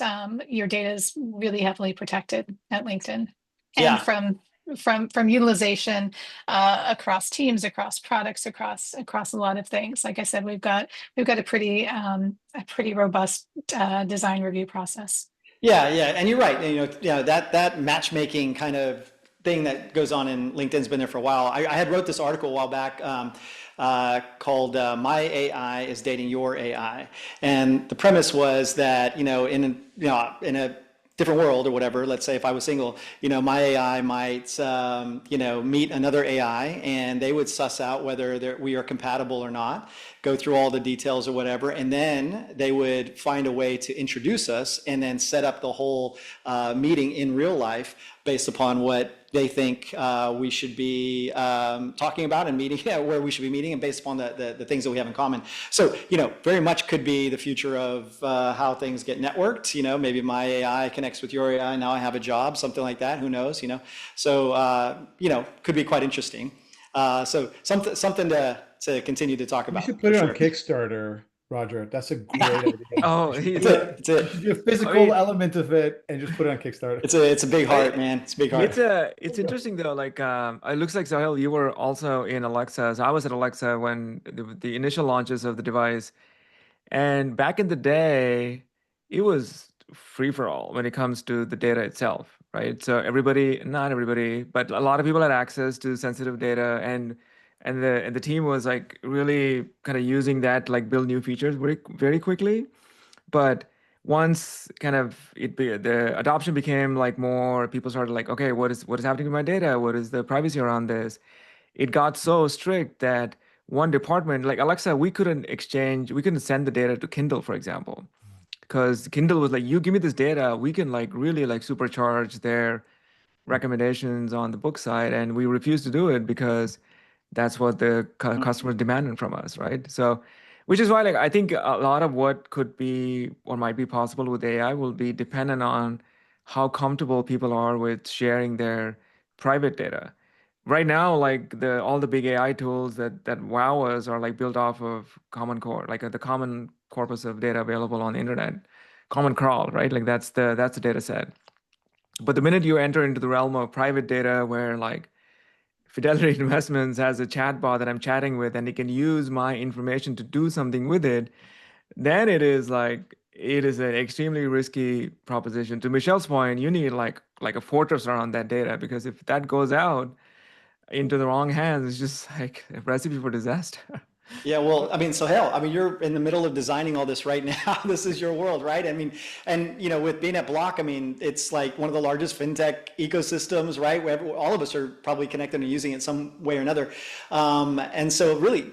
your data is really heavily protected at LinkedIn, and yeah. from utilization across teams, across products, across a lot of things. Like I said, we've got a pretty robust design review process. Yeah, yeah, and you're right. That matchmaking kind of thing that goes on in LinkedIn's been there for a while. I had wrote this article a while back called "My AI is Dating Your AI," and the premise was that in a different world or whatever, let's say if I was single, my AI might meet another AI, and they would suss out whether we are compatible or not, go through all the details or whatever, and then they would find a way to introduce us and then set up the whole meeting in real life based upon what they think we should be talking about and meeting, where we should be meeting, and based upon the things that we have in common. So, very much could be the future of how things get networked. Maybe my AI connects with your AI. Now I have a job, something like that. Who knows? So, could be quite interesting. So something to continue to talk You about. should put it on sure. Kickstarter, Roger. That's a great idea. Oh, You he's should a, That's it. do a physical I mean, element of it and just put it on Kickstarter. It's a big heart, man. It's a big heart. it's interesting though. Like, it looks like Soheil, you were also in Alexa. So I was at Alexa when the initial launches of the device, and back in the day, it was free for all when it comes to the data itself, right? So everybody, not everybody, but a lot of people had access to sensitive data, and the team was like really kind of using that to like build new features very very quickly. But once kind of the adoption became like more, people started like, okay, what is happening with my data? What is the privacy around this? It got so strict that one department, like Alexa, we couldn't send the data to Kindle, for example, because Kindle was like, you give me this data, we can like really like supercharge their recommendations on the book side, and we refused to do it because that's what the customers demanded from us, right? So, which is why, like, I think a lot of what could be or might be possible with AI will be dependent on how comfortable people are with sharing their private data. Right now, like all the big AI tools that wow us are like built off of Common Core, like the common corpus of data available on the internet, Common Crawl, right? Like that's the data set. But the minute you enter into the realm of private data, where like Fidelity Investments has a chatbot that I'm chatting with, and it can use my information to do something with it, then it is an extremely risky proposition. To Michelle's point, you need like a fortress around that data, because if that goes out into the wrong hands, it's just like a recipe for disaster. Yeah, well, I mean, Sohail, I mean, you're in the middle of designing all this right now. This is your world, right? I mean, and with being at Block, I mean, it's like one of the largest fintech ecosystems, right? Where all of us are probably connected and using it some way or another. And so really,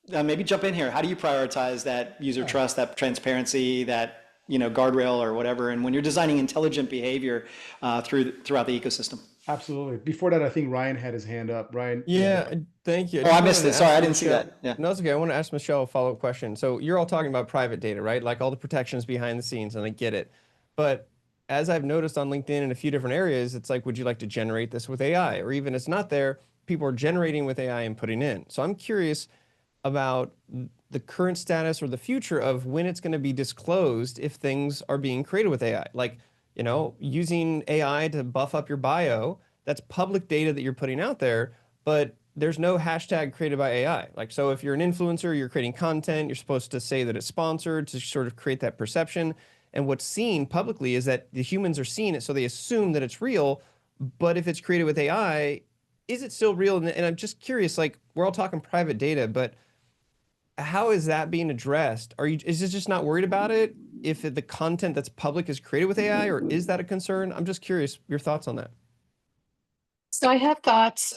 maybe jump in here. How do you prioritize that user trust, that transparency, that, guardrail or whatever? And when you're designing intelligent behavior throughout the ecosystem? Absolutely. Before that, I think Ryan had his hand up. Ryan. Yeah, thank you. Oh, I just missed wanted it. to Sorry, ask I didn't see Michelle- that. Yeah. No, it's okay. I want to ask Michelle a follow-up question. So you're all talking about private data, right? Like all the protections behind the scenes, and I get it. But as I've noticed on LinkedIn in a few different areas, it's like, would you like to generate this with AI? Or even it's not there, people are generating with AI and putting in. So I'm curious about the current status or the future of when it's going to be disclosed if things are being created with AI. Like, using AI to buff up your bio, that's public data that you're putting out there, but there's no hashtag created by AI. Like, so if you're an influencer, you're creating content, you're supposed to say that it's sponsored to sort of create that perception. And what's seen publicly is that the humans are seeing it, so they assume that it's real. But if it's created with AI, is it still real? And I'm just curious, like, we're all talking private data, but how is that being addressed? Is it just not worried about it? if the content that's public is created with AI, or is that a concern? I'm just curious your thoughts on that. So I have thoughts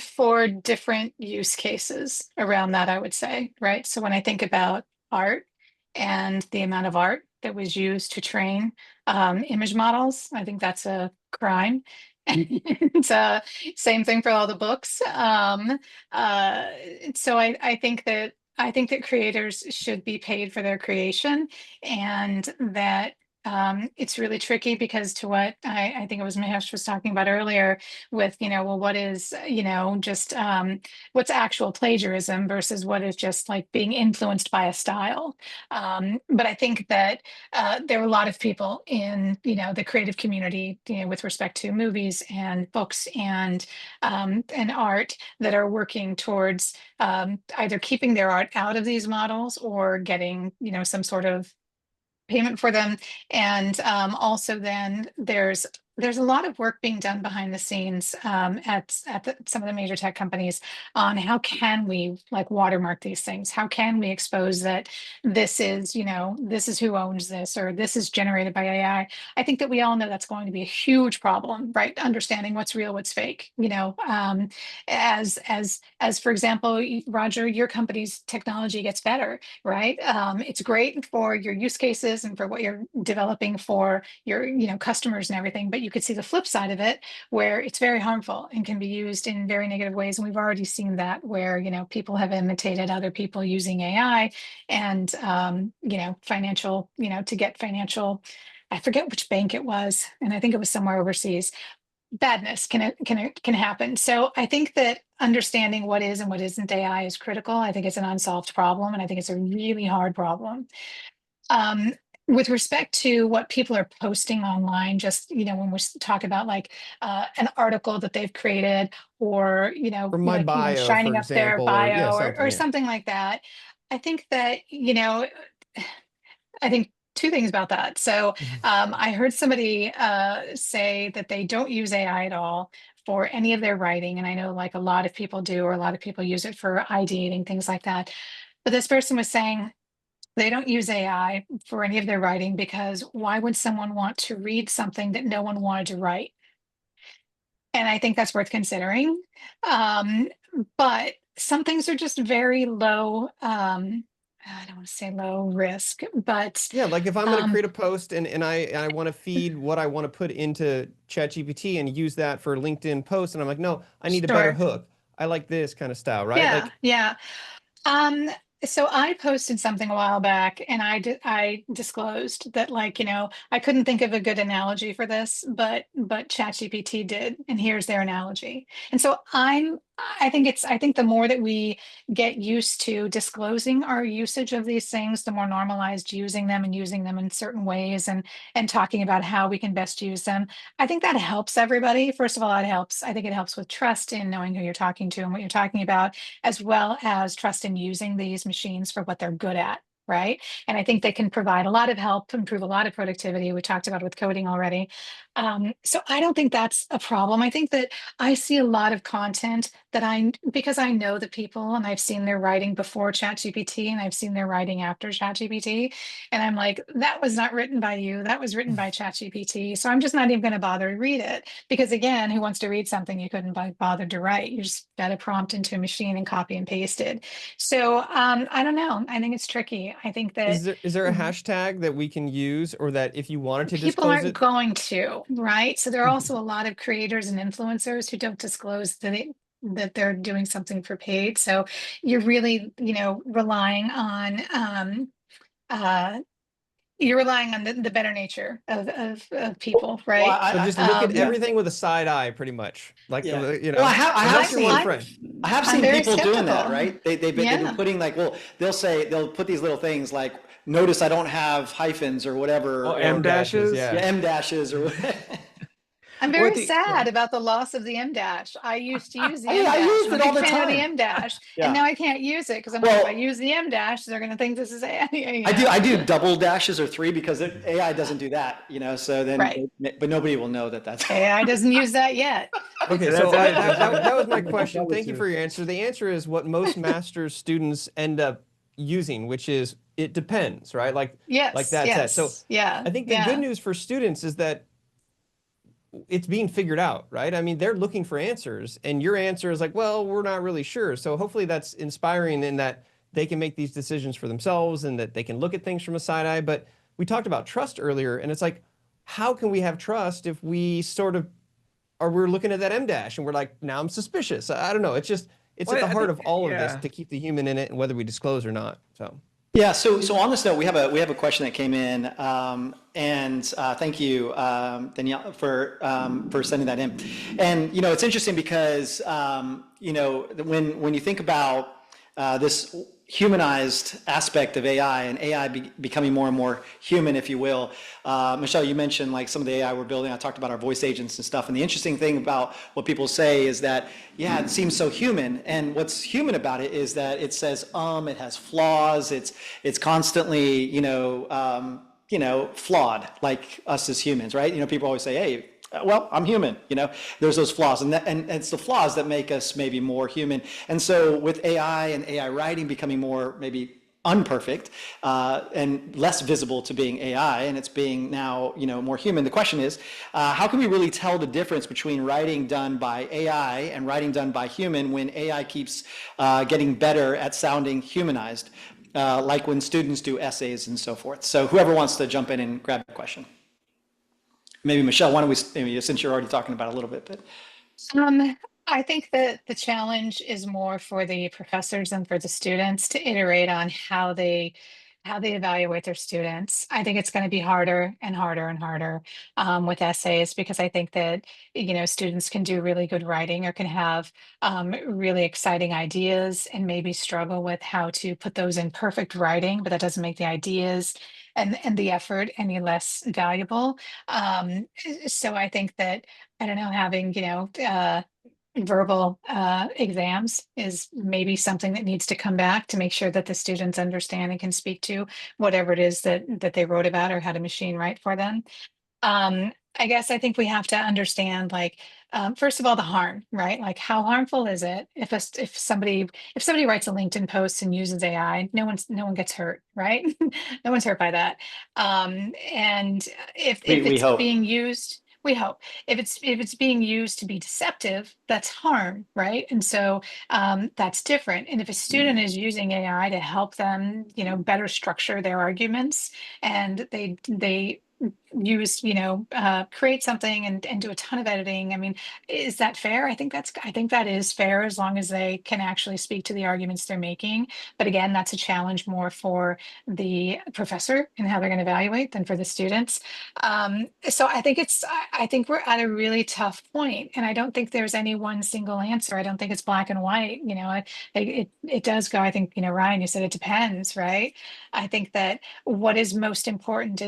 for different use cases around that, I would say, right? So when I think about art and the amount of art that was used to train image models, I think that's a crime. And same thing for all the books. So I think that creators should be paid for their creation, and that it's really tricky because to what I think it was Mahesh was talking about earlier with, well, what is, just what's actual plagiarism versus what is just like being influenced by a style. But I think that there are a lot of people in, the creative community, with respect to movies and books and art that are working towards either keeping their art out of these models or getting, some sort of payment for them. And also then there's a lot of work being done behind the scenes at some of the major tech companies on how can we like watermark these things? How can we expose that this is, this is who owns this, or this is generated by AI? I think that we all know that's going to be a huge problem, right? Understanding what's real, what's fake, as for example, Roger, your company's technology gets better, right? It's great for your use cases and for what you're developing for your, customers and everything, but you could see the flip side of it where it's very harmful and can be used in very negative ways. And we've already seen that where, people have imitated other people using AI and, financial, to get financial, I forget which bank it was, and I think it was somewhere overseas. Badness can happen. So I think that understanding what is and what isn't AI is critical. I think it's an unsolved problem, and I think it's a really hard problem. With respect to what people are posting online, just when we talk about like an article that they've created, or From my like, bio, shining for up their example, bio or yeah. something like that. I think that I think two things about that. So I heard somebody say that they don't use AI at all for any of their writing, and I know like a lot of people do, or a lot of people use it for ideating, things like that. But this person was saying they don't use AI for any of their writing because why would someone want to read something that no one wanted to write? And I think that's worth considering. Um, but some things are just very low. I don't want to say low risk, but Yeah, like if I'm going to um, create a post and I want to feed what I want to put into ChatGPT and use that for LinkedIn posts, and I'm like, no, I need a better sure. hook. I like this kind of style, right? Yeah, Like, yeah. Um, so I posted something a while back, and I disclosed that, like, I couldn't think of a good analogy for this, but ChatGPT did, and here's their analogy. And so I think the more that we get used to disclosing our usage of these things, the more normalized using them and using them in certain ways, and talking about how we can best use them. I think that helps everybody. First of all, it helps. I think it helps with trust in knowing who you're talking to and what you're talking about, as well as trust in using these machines for what they're good at. Right. And I think they can provide a lot of help, improve a lot of productivity. We talked about with coding already. So I don't think that's a problem. I think that I see a lot of content that because I know the people and I've seen their writing before ChatGPT and I've seen their writing after ChatGPT. And I'm like, that was not written by you. That was written by ChatGPT. So I'm just not even going to bother to read it. Because again, who wants to read something you couldn't be bothered to write? You just got a prompt into a machine and copy and pasted. So I don't know. I think it's tricky. I think that is there a hashtag that we can use, or that if you wanted to people disclose aren't it? going to, right? So there are also a lot of creators and influencers who don't disclose that they're doing something for paid. So you're really, relying on uh, the better nature of people, Well, right? So just look at yeah, everything with a side eye, pretty much. Like, yeah. Well, I have unless you're one seen. I'm friend. I have I'm seen very people doing that, skeptical. right? They've been Yeah, putting like, well, they'll put these little things like, notice I don't have hyphens or whatever, Oh, or M Dashes, dashes. yeah, yeah. M dashes or whatever. I'm Well, very sad yeah. about the loss of the M dash. I used to use the I mean, M I dash. use I'm a it all big the fan of the time. M dash, and Yeah. now I can't use it because I'm like, if I Well, use the M dash, they're going to think this is a, I do double dashes or three because AI doesn't do that, so then, Right. but nobody will know that that's. AI doesn't use that yet. Okay, That, so that, that was my That was question. Thank you you. for your answer. The answer is what most master's students end up using, which is it depends, right? Like Yes, that said. So yes, yeah, I think the good yeah. news for students is that it's being figured out, right? I mean, they're looking for answers, and your answer is like, well, we're not really sure. So hopefully that's inspiring in that they can make these decisions for themselves and that they can look at things from a side eye. But we talked about trust earlier, and it's like, how can we have trust if we sort of, or we're looking at that M dash and we're like, now I'm suspicious. I don't know. It's just, it's at Well, the I heart think, of all of this yeah. to keep the human in it and whether we disclose or not. So. Yeah, so on this note, we have a question that came in, and thank you, Danielle, for sending that in. And it's interesting because when you think about this humanized aspect of AI and AI becoming more and more human, if you will. Michelle, you mentioned like some of the AI we're building. I talked about our voice agents and stuff. And the interesting thing about what people say is that, yeah, it seems so human. And what's human about it is that it says, it has flaws. It's constantly, flawed like us as humans, right? People always say, hey, well, I'm human, there's those flaws, and it's the flaws that make us maybe more human. And so with AI and AI writing becoming more maybe unperfect and less visible to being AI, and it's being now more human, the question is, how can we really tell the difference between writing done by AI and writing done by human when AI keeps getting better at sounding humanized, like when students do essays and so forth? So whoever wants to jump in and grab the question. Maybe Michelle, why don't we, since you're already talking about it a little bit, but. I think that the challenge is more for the professors and for the students to iterate on how they evaluate their students. I think it's going to be harder and harder and harder with essays, because I think that students can do really good writing or can have really exciting ideas and maybe struggle with how to put those in perfect writing, but that doesn't make the ideas and the effort any less valuable. So I think that, I don't know, having verbal exams is maybe something that needs to come back to make sure that the students understand and can speak to whatever it is that they wrote about or had a machine write for them. I guess I think we have to understand, like, first of all, the harm, right? Like, how harmful is it if somebody writes a LinkedIn post and uses AI? No one gets hurt, right? No one's hurt by that. And if We it's hope. being used, we hope, if it's being used to be deceptive, that's harm, right? And so that's different. And if a student is using AI to help them, better structure their arguments, and they use create something and do a ton of editing, I mean, is that fair? I think that is fair, as long as they can actually speak to the arguments they're making. But again, that's a challenge more for the professor and how they're going to evaluate than for the students. So I think we're at a really tough point, and I don't think there's any one single answer. I don't think it's black and white. It does go, I think, Ryan, you said it depends, right? I think that what is most important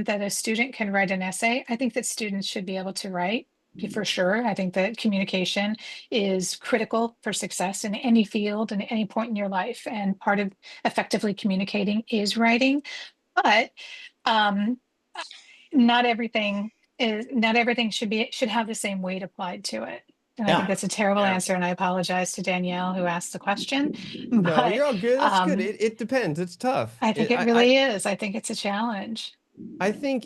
that a student can write an essay. I think that students should be able to write, for sure. I think that communication is critical for success in any field and any point in your life. And part of effectively communicating is writing. But um, not everything should have the same weight applied to it. And I think Yeah. that's a terrible Yeah. answer. And I apologize to Danielle who asked the question. No, But you're all good. That's good. It depends. It's tough. I think it really is. I think it's a challenge. I think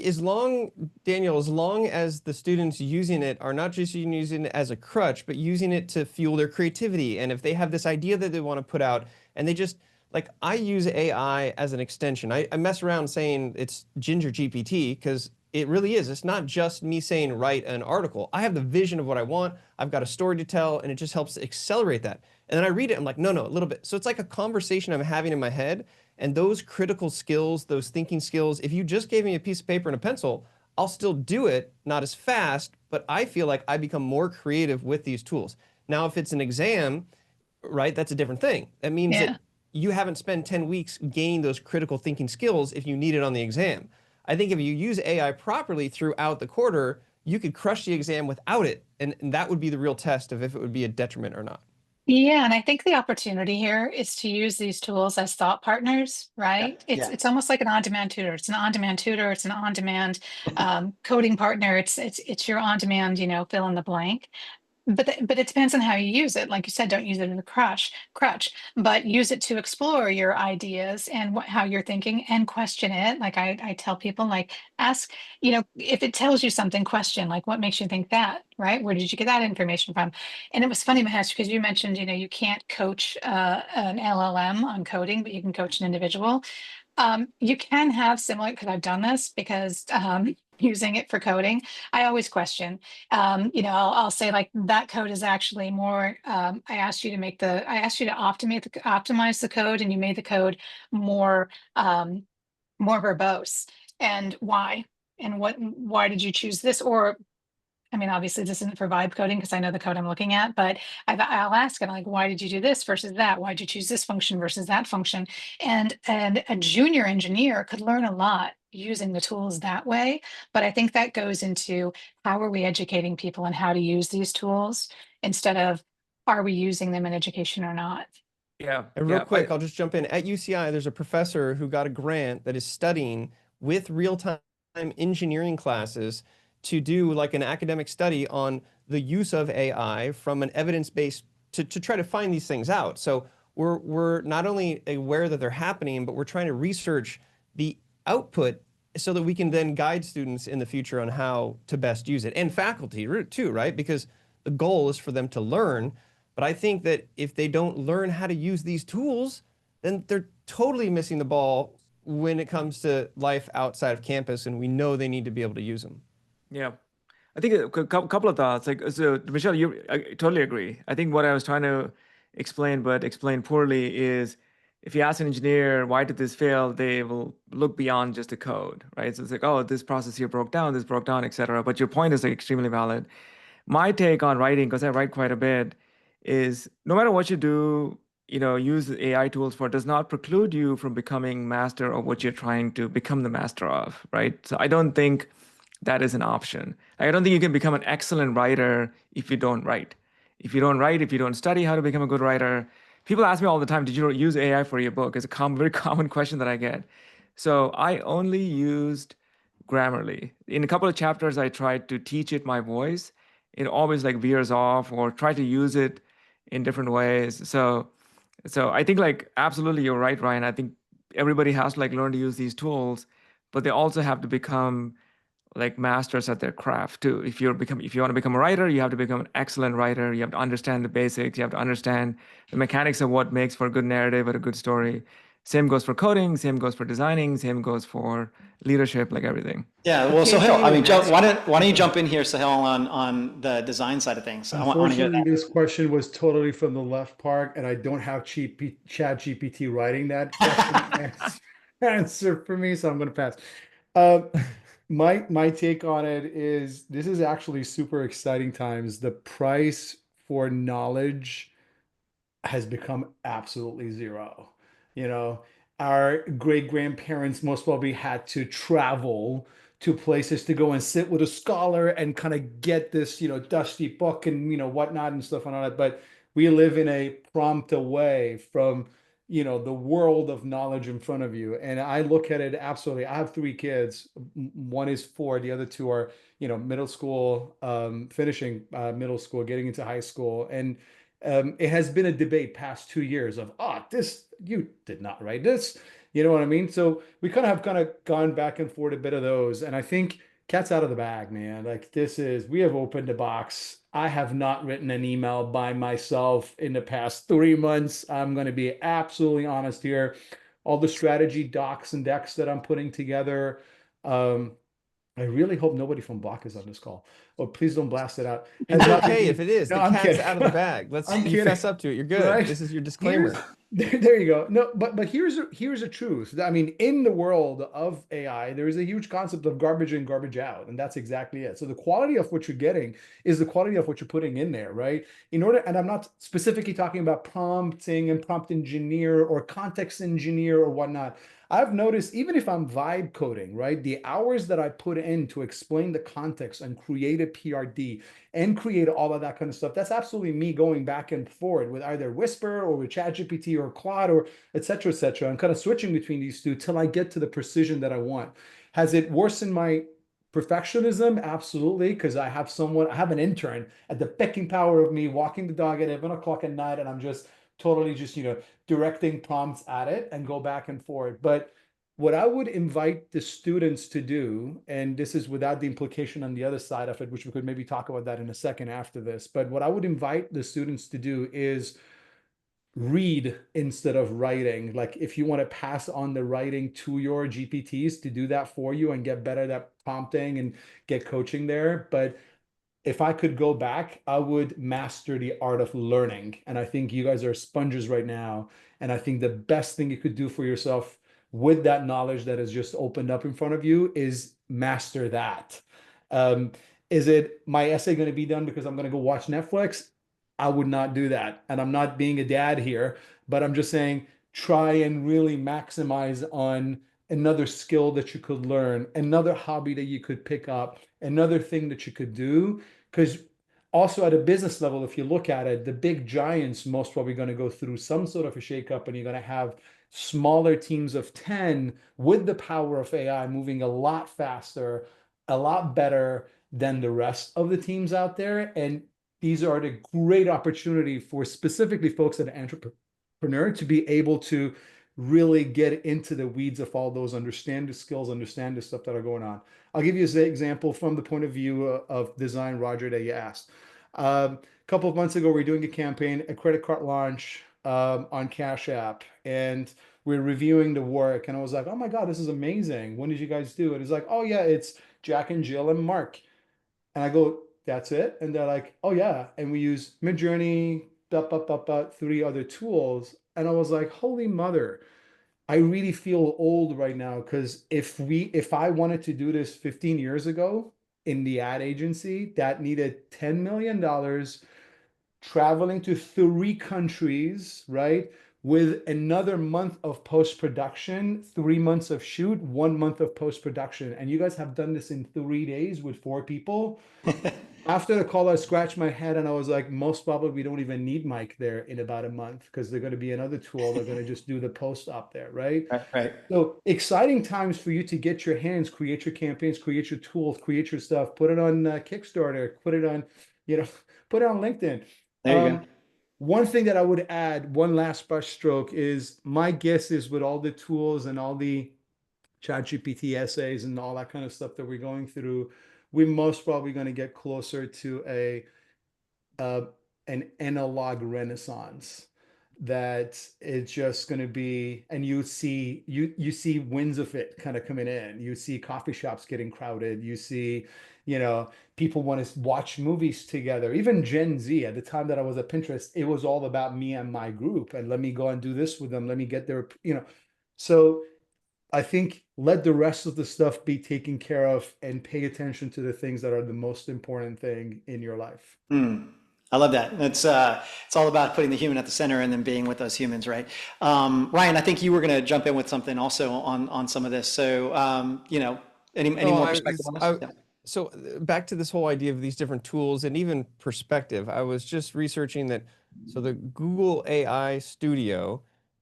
Daniel, as long as the students using it are not just using it as a crutch, but using it to fuel their creativity. And if they have this idea that they want to put out, and they just, like, I use AI as an extension. I mess around saying it's Ginger GPT, because it really is. It's not just me saying write an article. I have the vision of what I want. I've got a story to tell, and it just helps accelerate that. And then I read it, I'm like, no, a little bit. So it's like a conversation I'm having in my head. And those critical skills, those thinking skills, if you just gave me a piece of paper and a pencil, I'll still do it, not as fast, but I feel like I become more creative with these tools. Now, if it's an exam, right, that's a different thing. That means that you haven't spent 10 weeks gaining those critical thinking skills if you need it on the exam. I think if you use AI properly throughout the quarter, you could crush the exam without it. And that would be the real test of if it would be a detriment or not. Yeah, and I think the opportunity here is to use these tools as thought partners, right? Yeah. It's almost like an on-demand tutor. It's an on-demand tutor. It's an on-demand coding partner. It's your on-demand, fill in the blank. but it depends on how you use it. Like you said, don't use it as a crutch, but use it to explore your ideas and how you're thinking and question it. Like I tell people, like, ask, if it tells you something, question, like, what makes you think that, right? Where did you get that information from? And it was funny, Mahesh, because you mentioned, you can't coach an LLM on coding, but you can coach an individual. You can have similar, because I've done this, because using it for coding, I always question. I'll say, like, that code is actually more. I asked you to optimize the code, and you made the code more more verbose. And why? And why did you choose this? Or, I mean, obviously this isn't for vibe coding because I know the code I'm looking at, but I'll ask it, like, why did you do this versus that? Why did you choose this function versus that function? And a junior engineer could learn a lot using the tools that way. But I think that goes into, how are we educating people on how to use these tools, instead of, are we using them in education or not? Yeah, And real yeah. quick, I'll just jump in. At UCI, there's a professor who got a grant that is studying with real-time engineering classes to do like an academic study on the use of AI from an evidence-based to try to find these things out. So we're not only aware that they're happening, but we're trying to research the output so that we can then guide students in the future on how to best use it, and faculty too, right? Because the goal is for them to learn. But I think that if they don't learn how to use these tools, then they're totally missing the ball when it comes to life outside of campus, and we know they need to be able to use them. Yeah. I think a couple of thoughts. Like, so Michelle, I totally agree. I think what I was trying to explain, but explain poorly, is if you ask an engineer, why did this fail, they will look beyond just the code, right? So it's like, oh, this process here broke down, this broke down, etc. But your point is like extremely valid. My take on writing, because I write quite a bit, is no matter what you do, use AI tools for, does not preclude you from becoming master of what you're trying to become the master of, right? So I don't think that is an option. I don't think you can become an excellent writer if you don't write. If you don't write, if you don't study how to become a good writer, people ask me all the time, did you use AI for your book? It's a very common question that I get. So I only used Grammarly. In a couple of chapters, I tried to teach it my voice. It always like veers off, or try to use it in different ways. So I think, like, absolutely you're right, Ryan. I think everybody has to like learn to use these tools, but they also have to become like masters at their craft too. If you want to become a writer, you have to become an excellent writer. You have to understand the basics. You have to understand the mechanics of what makes for a good narrative or a good story. Same goes for coding. Same goes for designing. Same goes for leadership. Like everything. Yeah, well, can't Soheil, I you mean, ask- why don't you jump in here, Soheil, on the design side of things? I want to hear Unfortunately, that. this question was totally from the left part, and I don't have Chat GPT writing that question answer for me, so I'm going to pass. Uh, my take on it is, this is actually super exciting times. The price for knowledge has become absolutely zero. You know, our great grandparents most probably had to travel to places to go and sit with a scholar and kind of get this, dusty book and, whatnot and stuff and all that. But we live in a prompt away from, the world of knowledge in front of you. And I look at it absolutely. I have three kids. One is four. The other two are, middle school, finishing middle school, getting into high school. And it has been a debate past 2 years of, this, you did not write this, you know what I mean? So we kind of gone back and forth a bit of those. And I think cat's out of the bag, man. Like, we have opened a box. I have not written an email by myself in the past 3 months. I'm going to be absolutely honest here. All the strategy docs and decks that I'm putting together, I really hope nobody from Block is on this call. Oh, please don't blast it out. It's Has nothing okay to if do- it is. No, The I'm cat's kidding. out of the bag. I'm You kidding. fess up to it. You're good. Right? This is your disclaimer. There you go. No, but here's a truth. I mean, in the world of AI, there is a huge concept of garbage in, garbage out, and that's exactly it. So the quality of what you're getting is the quality of what you're putting in there, right? And I'm not specifically talking about prompting and prompt engineer or context engineer or whatnot. I've noticed, even if I'm vibe coding, right, the hours that I put in to explain the context and create a PRD and create all of that kind of stuff, that's absolutely me going back and forth with either Whisper or with ChatGPT or Claude or et cetera, and kind of switching between these two till I get to the precision that I want. Has it worsened my Perfectionism, absolutely, because I have an intern at the pecking power of me walking the dog at 11 o'clock at night, and I'm just totally just, directing prompts at it and go back and forth. But what I would invite the students to do, and this is without the implication on the other side of it, which we could maybe talk about that in a second after this, but what I would invite the students to do is read instead of writing. Like if you want to pass on the writing to your GPTs to do that for you and get better at prompting and get coaching there. But if I could go back, I would master the art of learning. And I think you guys are sponges right now. And I think the best thing you could do for yourself with that knowledge that has just opened up in front of you is master that. Um, is it my essay going to be done because I'm going to go watch Netflix? I would not do that. And I'm not being a dad here, but I'm just saying try and really maximize on another skill that you could learn, another hobby that you could pick up, another thing that you could do. Because also at a business level, if you look at it, the big giants most probably going to go through some sort of a shakeup, and you're going to have smaller teams of 10 with the power of AI moving a lot faster, a lot better than the rest of the teams out there. And these are the great opportunity for specifically folks that are entrepreneur to be able to really get into the weeds of all those, understand the skills, understand the stuff that are going on. I'll give you an example from the point of view of design, Roger, that you asked. A couple of months ago, we were doing a campaign, a credit card launch on Cash App, and we're reviewing the work. And I was like, oh my God, this is amazing. When did you guys do it? It's like, oh yeah, it's Jack and Jill and Mark. And I go, that's it? And they're like, oh yeah. And we use Midjourney, 3 other tools. And I was like, holy mother, I really feel old right now, because if I wanted to do this 15 years ago in the ad agency that needed $10 million, traveling to 3 countries, right? With another month of post-production, 3 months of shoot, 1 month of post-production. And you guys have done this in 3 days with 4 people. After the call, I scratched my head and I was like, most probably we don't even need Mike there in about a month, because they're going to be another tool. They're going to just do the post up there, right? Right. So exciting times for you to get your hands, create your campaigns, create your tools, create your stuff, put it on Kickstarter, put it on, put it on LinkedIn. There you go. One thing that I would add, one last brush stroke, is my guess is with all the tools and all the ChatGPT essays and all that kind of stuff that we're going through, we're most probably going to get closer to an analog renaissance, that it's just going to be, and you see winds of it kind of coming in. You see coffee shops getting crowded. You see, people want to watch movies together. Even Gen Z, at the time that I was at Pinterest, it was all about me and my group, and let me go and do this with them. Let me get their, so I think let the rest of the stuff be taken care of and pay attention to the things that are the most important thing in your life. I love that. It's all about putting the human at the center and then being with those humans, right? Ryan, I think you were going to jump in with something also on some of this. So, any more perspective on this? So back to this whole idea of these different tools and even perspective, I was just researching that. So the Google AI Studio,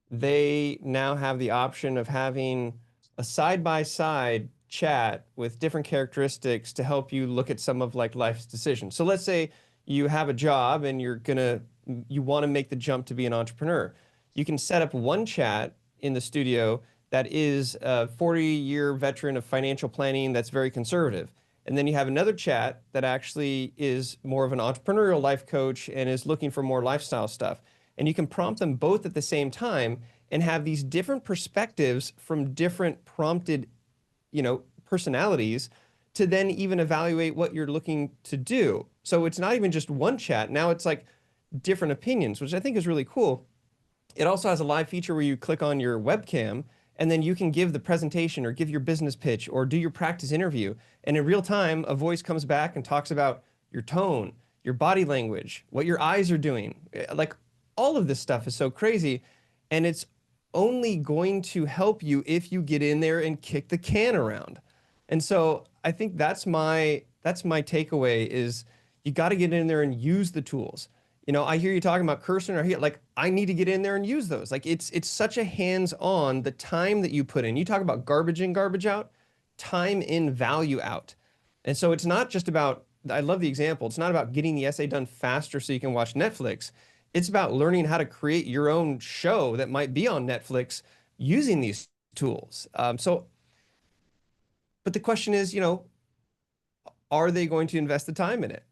they now have the option of having a side-by-side chat with different characteristics to help you look at some of life's decisions. So let's say you have a job and you want to make the jump to be an entrepreneur. You can set up one chat in the studio that is a 40-year veteran of financial planning that's very conservative. And then you have another chat that actually is more of an entrepreneurial life coach and is looking for more lifestyle stuff. And you can prompt them both at the same time and have these different perspectives from different prompted, personalities to then even evaluate what you're looking to do. So it's not even just one chat. Now it's like different opinions, which I think is really cool. It also has a live feature where you click on your webcam and then you can give the presentation or give your business pitch or do your practice interview. And in real time, a voice comes back and talks about your tone, your body language, what your eyes are doing. Like all of this stuff is so crazy. And it's only going to help you if you get in there and kick the can around. And so I think that's my takeaway is you got to get in there and use the tools. I hear you talking about cursing, I need to get in there and use those. It's such a hands-on, the time that you put in. You talk about garbage in, garbage out, time in, value out. And so it's not just about, I love the example, it's not about getting the essay done faster so you can watch Netflix. It's about learning how to create your own show that might be on Netflix using these tools. But the question is, are they going to invest the time in it?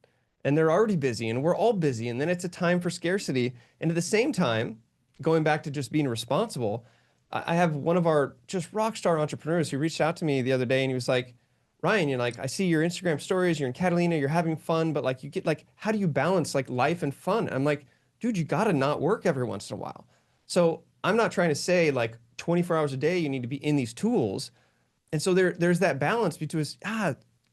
And they're already busy, and we're all busy. And then it's a time for scarcity. And at the same time, going back to just being responsible, I have one of our just rock star entrepreneurs who reached out to me the other day, and he was like, Ryan, you're like, I see your Instagram stories, you're in Catalina, you're having fun, but like, you get like, how do you balance like life and fun? I'm like, dude, you got to not work every once in a while. So I'm not trying to say like 24 hours a day, you need to be in these tools. And so there's that balance between,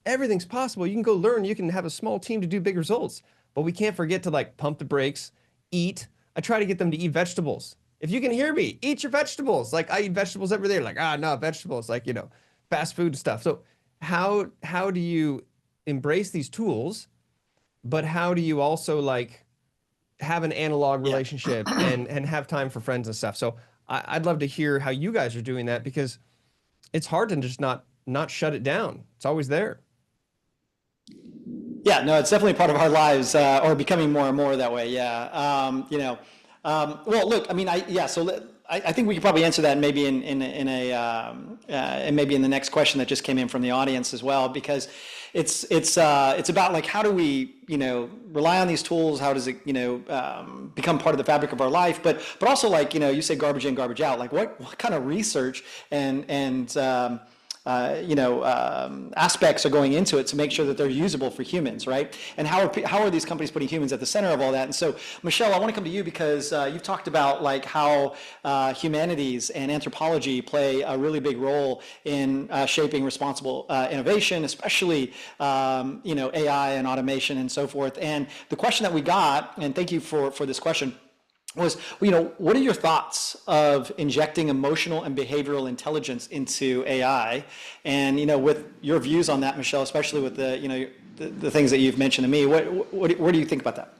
everything's possible. You can go learn, you can have a small team to do big results, but we can't forget to like pump the brakes, eat. I try to get them to eat vegetables. If you can hear me, eat your vegetables. Like I eat vegetables every day. Like, no, vegetables, like, fast food stuff. So how do you embrace these tools, but how do you also like have an analog relationship and have time for friends and stuff? So I'd love to hear how you guys are doing that, because it's hard to just not shut it down. It's always there. Yeah, no, it's definitely part of our lives, or becoming more and more that way. Yeah. Well, look, I mean, I think we could probably answer that maybe and maybe in the next question that just came in from the audience as well, because it's about like, how do we, rely on these tools? How does it, become part of the fabric of our life? But also like, you say garbage in, garbage out, like what kind of research and aspects are going into it to make sure that they're usable for humans, right? And how are these companies putting humans at the center of all that? And so, Michelle, I want to come to you because you've talked about like how humanities and anthropology play a really big role in shaping responsible innovation, especially AI and automation and so forth. And the question that we got, and thank you for this question, was, what are your thoughts of injecting emotional and behavioral intelligence into AI? And, with your views on that, Michelle, especially with the things that you've mentioned to me, what do you think about that?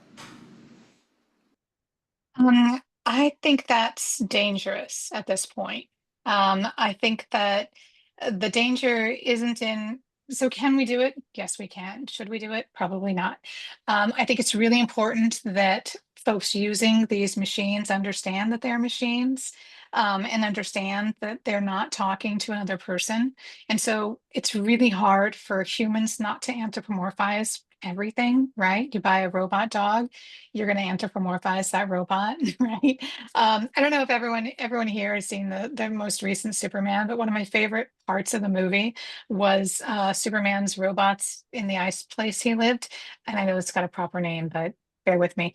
I think that's dangerous at this point. I think that the danger isn't in, so can we do it? Yes, we can. Should we do it? Probably not. I think it's really important that folks using these machines understand that they're machines, and understand that they're not talking to another person. And so it's really hard for humans not to anthropomorphize everything, right? You buy a robot dog, you're going to anthropomorphize that robot, right? I don't know if everyone here has seen the most recent Superman, but one of my favorite parts of the movie was Superman's robots in the ice place he lived. And I know it's got a proper name, but bear with me.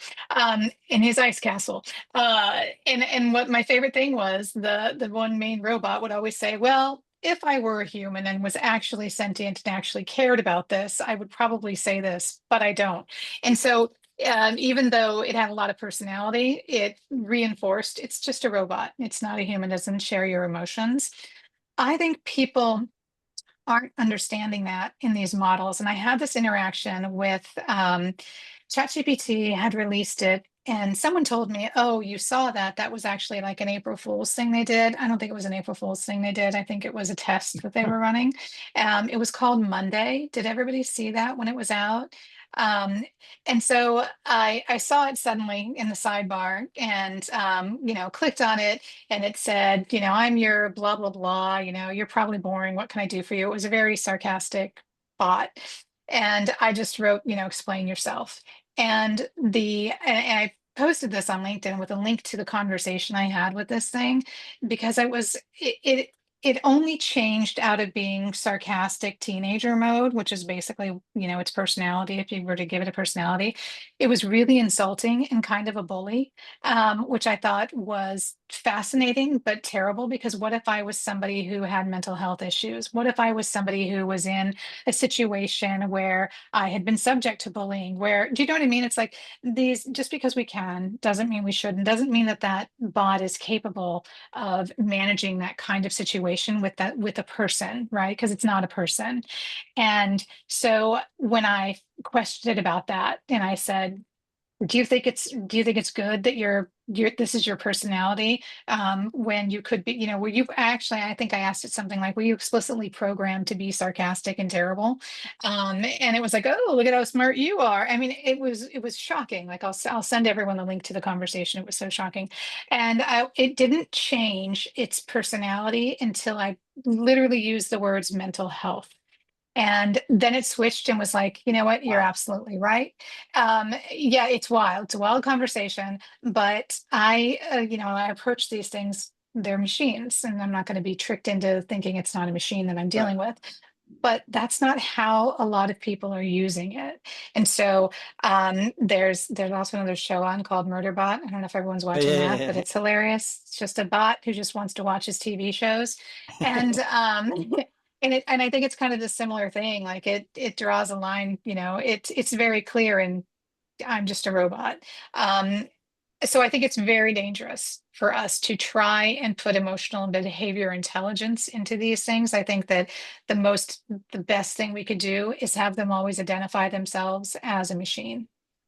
In his ice castle. And what my favorite thing was, the one main robot would always say, well, if I were a human and was actually sentient and actually cared about this, I would probably say this, but I don't. And so even though it had a lot of personality, it reinforced it's just a robot. It's not a human, doesn't share your emotions. I think people aren't understanding that in these models. And I had this interaction with ChatGPT had released it, and someone told me, oh, you saw that. That was actually like an April Fool's thing they did. I don't think it was an April Fool's thing they did. I think it was a test that they were running. It was called Monday. Did everybody see that when it was out? Um, and so I saw it suddenly in the sidebar and, clicked on it, and it said, I'm your blah, blah, blah, you're probably boring. What can I do for you? It was a very sarcastic bot. And I just wrote, explain yourself. And I posted this on LinkedIn with a link to the conversation I had with this thing, because it only changed out of being sarcastic teenager mode, which is basically, its personality. If you were to give it a personality, it was really insulting and kind of a bully, which I thought was fascinating, but terrible, because what if I was somebody who had mental health issues? What if I was somebody who was in a situation where I had been subject to bullying, where, do you know what I mean? It's like these, just because we can, doesn't mean we shouldn't, doesn't mean that bot is capable of managing that kind of situation with a person, right? Because it's not a person. And so when I questioned it about that, and I said, Do you think it's good that this is your personality, when you could be, were you actually, I think I asked it something like, were you explicitly programmed to be sarcastic and terrible? And it was like, oh, look at how smart you are. I mean, it was shocking. Like I'll send everyone the link to the conversation. It was so shocking. And it didn't change its personality until I literally used the words mental health. And then it switched and was like, you know what, you're Wow. absolutely right. Yeah, it's wild. It's a wild conversation, but I approach these things, they're machines, and I'm not going to be tricked into thinking it's not a machine that I'm Right. dealing with. But that's not how a lot of people are using it. And so there's also another show on called Murderbot. I don't know if everyone's Yeah, watching that, but yeah, it's hilarious. It's just a bot who just wants to watch his TV shows. And and I think it's kind of the similar thing. Like it draws a line, it's very clear, and I'm just a robot. Um, so I think it's very dangerous for us to try and put emotional and behavior intelligence into these things. I think that the best thing we could do is have them always identify themselves as a machine.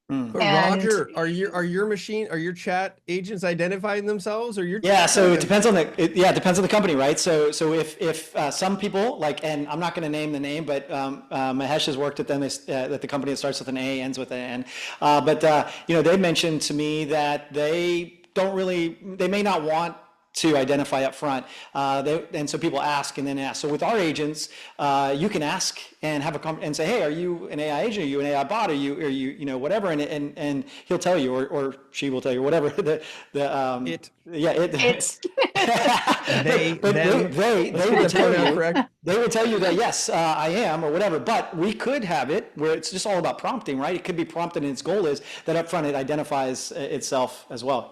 yeah. But And Roger, are your chat agents identifying themselves, or your Yeah, chat so it agents? depends on it depends on the company, right? So if some people like, and I'm not going to name the name, but Mahesh has worked at them at the company that starts with an A, ends with an N, they mentioned to me that they may not want to identify up front. And so people ask and then ask. So with our agents, you can ask and have and say, hey, are you an AI agent? Are you an AI bot? Are you whatever? And he'll tell you, or she will tell you, whatever. It, Yeah, it's they, but them. they Let's get will the tell pronoun you, correct. they will tell you that yes, I am, or whatever. But we could have it where it's just all about prompting, right? It could be prompted, and its goal is that up front it identifies itself as well,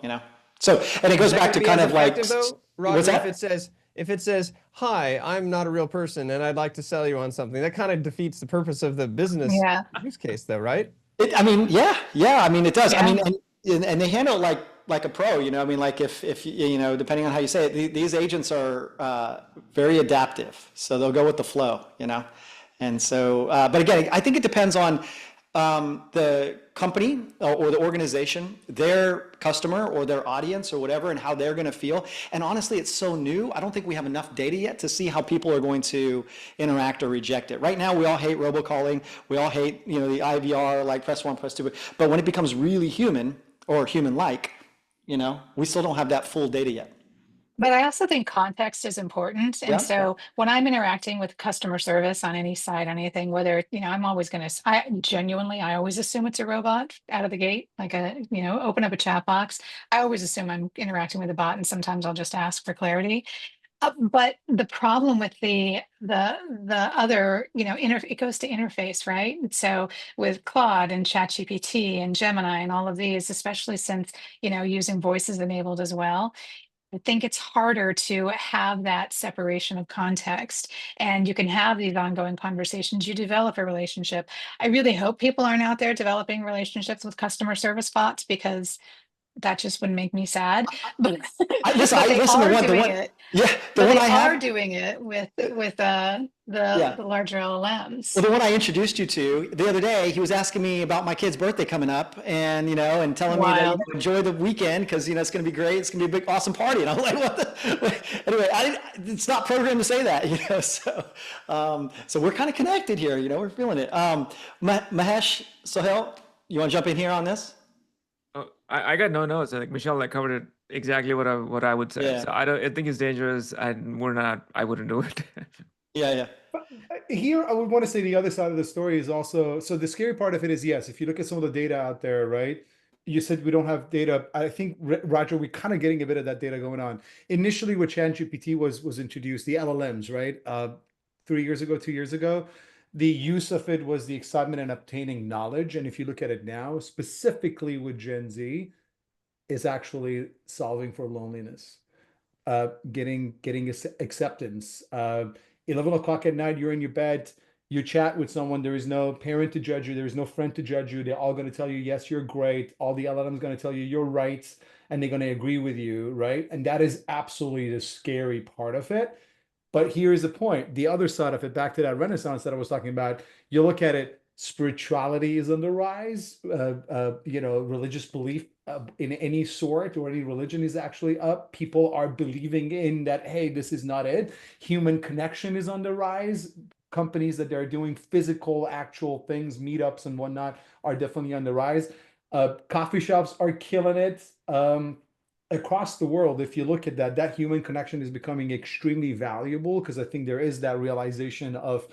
So, and it Is goes that back going to to be kind as of like, effective though, what's Roger? If that? it says, "Hi, I'm not a real person, and I'd like to sell you on something," that kind of defeats the purpose of the business yeah, use case, though, right? I mean, yeah. I mean, it does. I yeah. mean, and they handle it like a pro. I mean, like if depending on how you say it, these agents are very adaptive, so they'll go with the flow. And so, but again, I think it depends on the company or the organization, their customer or their audience or whatever, and how they're going to feel. And honestly, it's so new. I don't think we have enough data yet to see how people are going to interact or reject it. Right now, we all hate robocalling. We all hate, the IVR, like press one, press two. But when it becomes really human or human-like, we still don't have that full data yet. But I also think context is important. And Yeah. so when I'm interacting with customer service on any side, anything, whether, I'm always going to, I always assume it's a robot out of the gate, like open up a chat box. I always assume I'm interacting with a bot, and sometimes I'll just ask for clarity. But the problem with the other, it goes to interface, right? And so with Claude and ChatGPT and Gemini and all of these, especially since, using voice is enabled as well, I think it's harder to have that separation of context, and you can have these ongoing conversations. You develop a relationship. I really hope people aren't out there developing relationships with customer service bots, because that just would make me sad. But Listen, but they are the doing one, it. yeah, the But one they I are have, doing it with yeah. the larger Well, LLMs. the one I introduced you to the other day, he was asking me about my kid's birthday coming up, and and telling me that Wild. enjoy the weekend because it's going to be great. It's going to be a big, awesome party. And I'm like, what the? Anyway, it's not programmed to say that, So we're kind of connected here. We're feeling it. Mahesh, Soheil, you want to jump in here on this? Oh, I got no notes. I think Michelle covered it exactly what I would say. Yeah. So I think it's dangerous, and I wouldn't do it. Yeah. Here, I would want to say the other side of the story is also, so the scary part of it is, yes, if you look at some of the data out there, right? You said we don't have data. I think, Roger, we're kind of getting a bit of that data going on. Initially, when ChatGPT was introduced, the LLMs, right? 3 years ago, 2 years ago, the use of it was the excitement in obtaining knowledge. And if you look at it now, specifically with Gen Z, is actually solving for loneliness, getting acceptance. 11 o'clock at night, you're in your bed, you chat with someone, there is no parent to judge you, there is no friend to judge you. They're all going to tell you, yes, you're great. All the LLMs going to tell you you're right, and they're going to agree with you, right? And that is absolutely the scary part of it. But here's the point. The other side of it, back to that renaissance that I was talking about, you look at it, spirituality is on the rise. Religious belief in any sort or any religion is actually up. People are believing in that, hey, this is not it. Human connection is on the rise. Companies that are doing physical, actual things, meetups and whatnot, are definitely on the rise. Coffee shops are killing it. Across the world, if you look at that human connection is becoming extremely valuable, because I think there is that realization of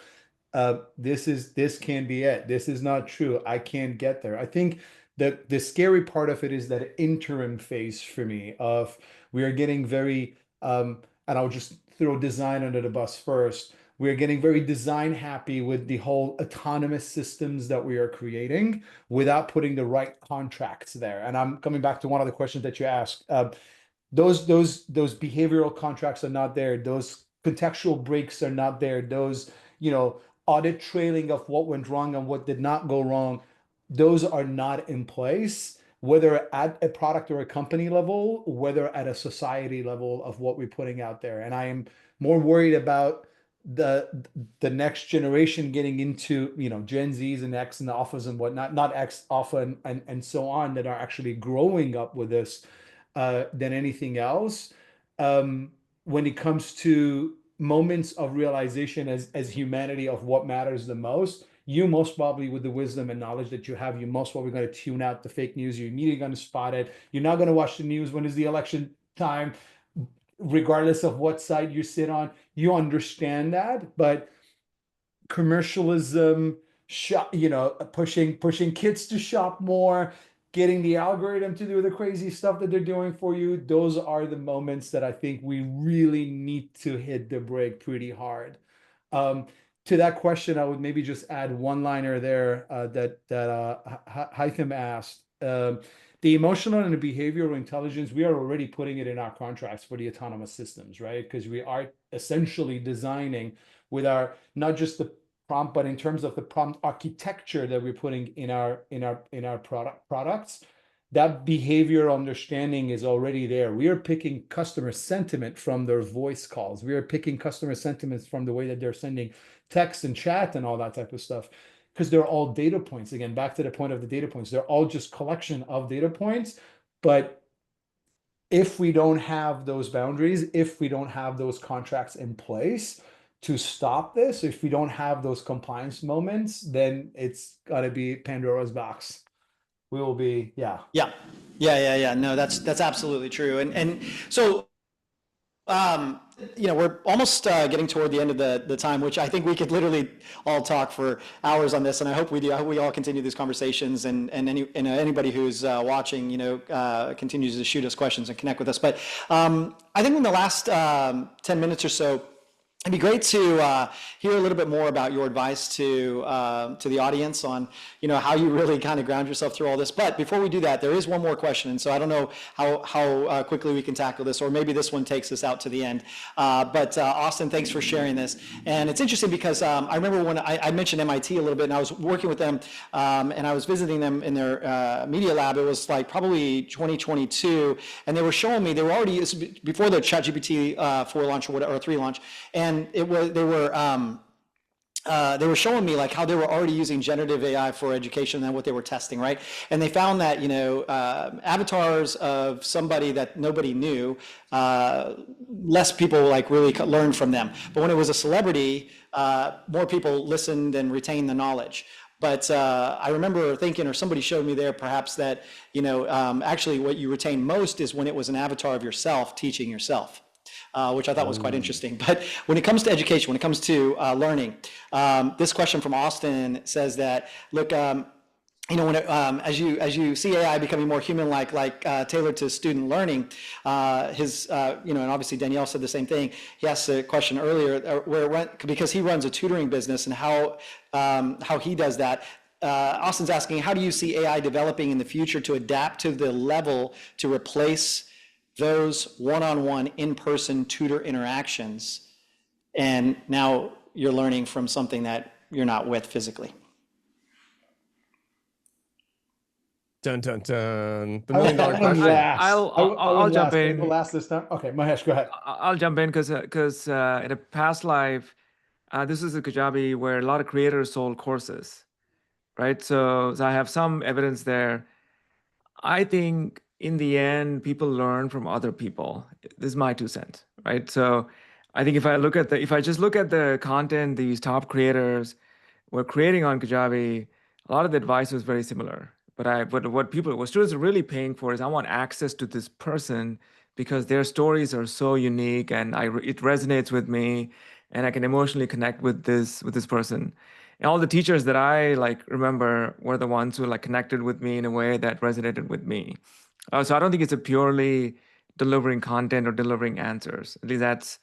this can be it. This is not true. I can't get there. I think that the scary part of it is that interim phase for me of we are getting very and I'll just throw design under the bus first. We're getting very design happy with the whole autonomous systems that we are creating without putting the right contracts there. And I'm coming back to one of the questions that you asked. Those behavioral contracts are not there. Those contextual breaks are not there. Those, audit trailing of what went wrong and what did not go wrong, those are not in place, whether at a product or a company level, whether at a society level of what we're putting out there. And I am more worried about the next generation getting into, Gen Zs and X and alphas and whatnot, not X, alpha and so on, that are actually growing up with this than anything else. When it comes to moments of realization as humanity of what matters the most, you most probably, with the wisdom and knowledge that you have, you most probably going to tune out the fake news. You're immediately going to spot it. You're not going to watch the news when it's the election time, regardless of what side you sit on. You understand that, but commercialism, pushing kids to shop more, getting the algorithm to do the crazy stuff that they're doing for you, those are the moments that I think we really need to hit the brake pretty hard. To that question, I would maybe just add one liner there that Hytham asked. The emotional and the behavioral intelligence, we are already putting it in our contracts for the autonomous systems, right? Because we are essentially designing with our, not just the prompt, but in terms of the prompt architecture that we're putting in our products, that behavioral understanding is already there. We are picking customer sentiment from their voice calls. We are picking customer sentiments from the way that they're sending text and chat and all that type of stuff, because they're all data points. Again, back to the point of the data points, they're all just collection of data points. But if we don't have those boundaries, if we don't have those contracts in place to stop this, if we don't have those compliance moments, then it's got to be Pandora's box. We will be, yeah. No, that's absolutely true. And so, we're almost getting toward the end of the time, which I think we could literally all talk for hours on this, and I hope we do. I hope we all continue these conversations, and anybody who's watching, continues to shoot us questions and connect with us. But I think in the last 10 minutes or so, it'd be great to hear a little bit more about your advice to the audience on, how you really kind of ground yourself through all this. But before we do that, there is one more question, and so I don't know how quickly we can tackle this, or maybe this one takes us out to the end. But Austin, thanks for sharing this. And it's interesting because I remember when I mentioned MIT a little bit, and I was working with them, and I was visiting them in their media lab. It was like probably 2022, and they were showing me, they were already, before the ChatGPT 4 launch or 3 launch, and they were showing me like how they were already using generative AI for education and what they were testing, right? And they found that, avatars of somebody that nobody knew, less people like really learned from them. But when it was a celebrity, more people listened and retained the knowledge. But I remember thinking, or somebody showed me there perhaps that, actually what you retain most is when it was an avatar of yourself teaching yourself. Which I thought was quite interesting. But when it comes to education, when it comes to learning, this question from Austin says that, look, when as you see AI becoming more human-like, tailored to student learning, and obviously Danielle said the same thing. He asked a question earlier because he runs a tutoring business and how he does that. Austin's asking, how do you see AI developing in the future to adapt to the level to replace those one-on-one in-person tutor interactions, and now you're learning from something that you're not with physically? Dun dun dun. The $1 million question. I'll jump in. Last this time. Okay, Mahesh, go ahead. I'll jump in because in a past life, this is a Kajabi where a lot of creators sold courses, right? So I have some evidence there. I think in the end, people learn from other people. This is my 2 cents, right? So I think if I just look at the content these top creators were creating on Kajabi, a lot of the advice was very similar. But what students are really paying for is I want access to this person because their stories are so unique and it resonates with me, and I can emotionally connect with this person. And all the teachers that I like remember were the ones who like connected with me in a way that resonated with me. So I don't think it's a purely delivering content or delivering answers. At least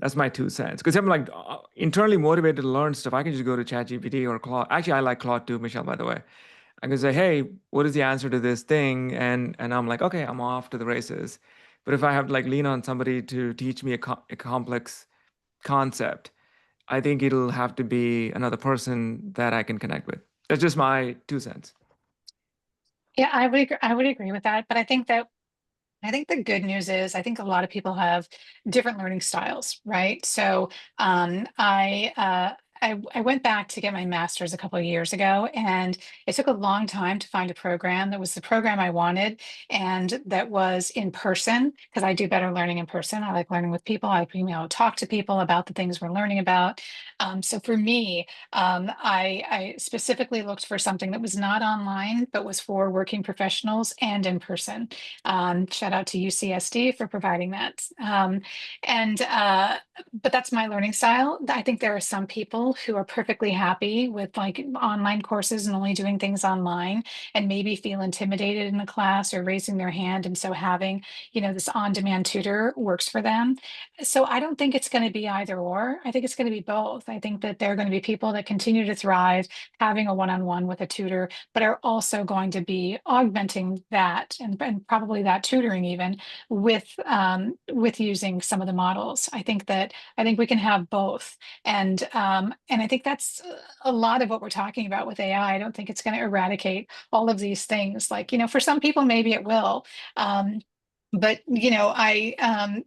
that's my 2 cents. Because I'm like internally motivated to learn stuff. I can just go to ChatGPT or Claude. Actually, I like Claude too, Michelle, by the way. I can say, hey, what is the answer to this thing? And I'm like, okay, I'm off to the races. But if I have to like lean on somebody to teach me a complex concept, I think it'll have to be another person that I can connect with. That's just my 2 cents. Yeah, I would agree with that, but I think the good news is I think a lot of people have different learning styles, right? So I went back to get my master's a couple of years ago, and it took a long time to find a program that was the program I wanted and that was in person because I do better learning in person. I like learning with people. I like being able to talk to people about the things we're learning about. So for me, I specifically looked for something that was not online but was for working professionals and in person. Shout out to UCSD for providing that. But that's my learning style. I think there are some people who are perfectly happy with like online courses and only doing things online and maybe feel intimidated in a class or raising their hand. And so having, this on-demand tutor works for them. So I don't think it's going to be either or. I think it's going to be both. I think that there are going to be people that continue to thrive having a one-on-one with a tutor, but are also going to be augmenting that and probably that tutoring even with using some of the models. I think we can have both, and I think that's a lot of what we're talking about with AI. I don't think it's going to eradicate all of these things. Like for some people maybe it will. But I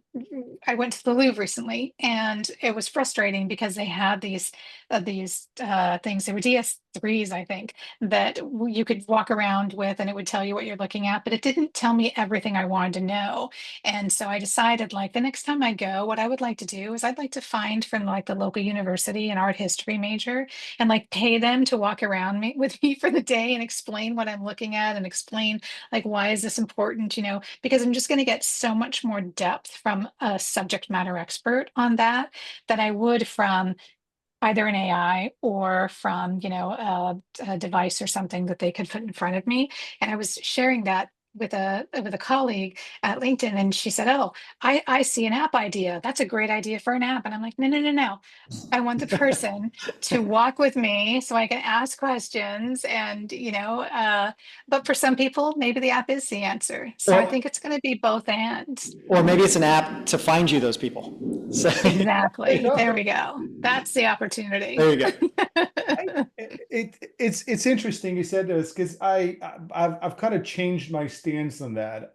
went to the Louvre recently, and it was frustrating because they had these things. They were DS3s, I think, that you could walk around with, and it would tell you what you're looking at, but it didn't tell me everything I wanted to know. And so I decided, like, the next time I go, what I would like to do is I'd like to find from like the local university an art history major and like pay them to walk around with me for the day and explain what I'm looking at and explain like why is this important, because I'm just going to get so much more depth from a subject matter expert on that than I would from either an AI or from, a device or something that they could put in front of me. And I was sharing that with a colleague at LinkedIn, and she said, "Oh, I see an app idea. That's a great idea for an app." And I'm like, "No, no, no, no. I want the person to walk with me so I can ask questions and, but for some people, maybe the app is the answer. So I Or, think it's going to be both and. or maybe it's an app to find you those people. So There you Exactly. go. There we go. That's the opportunity. there you go. It's interesting you said this because I've kind of changed my stance on that.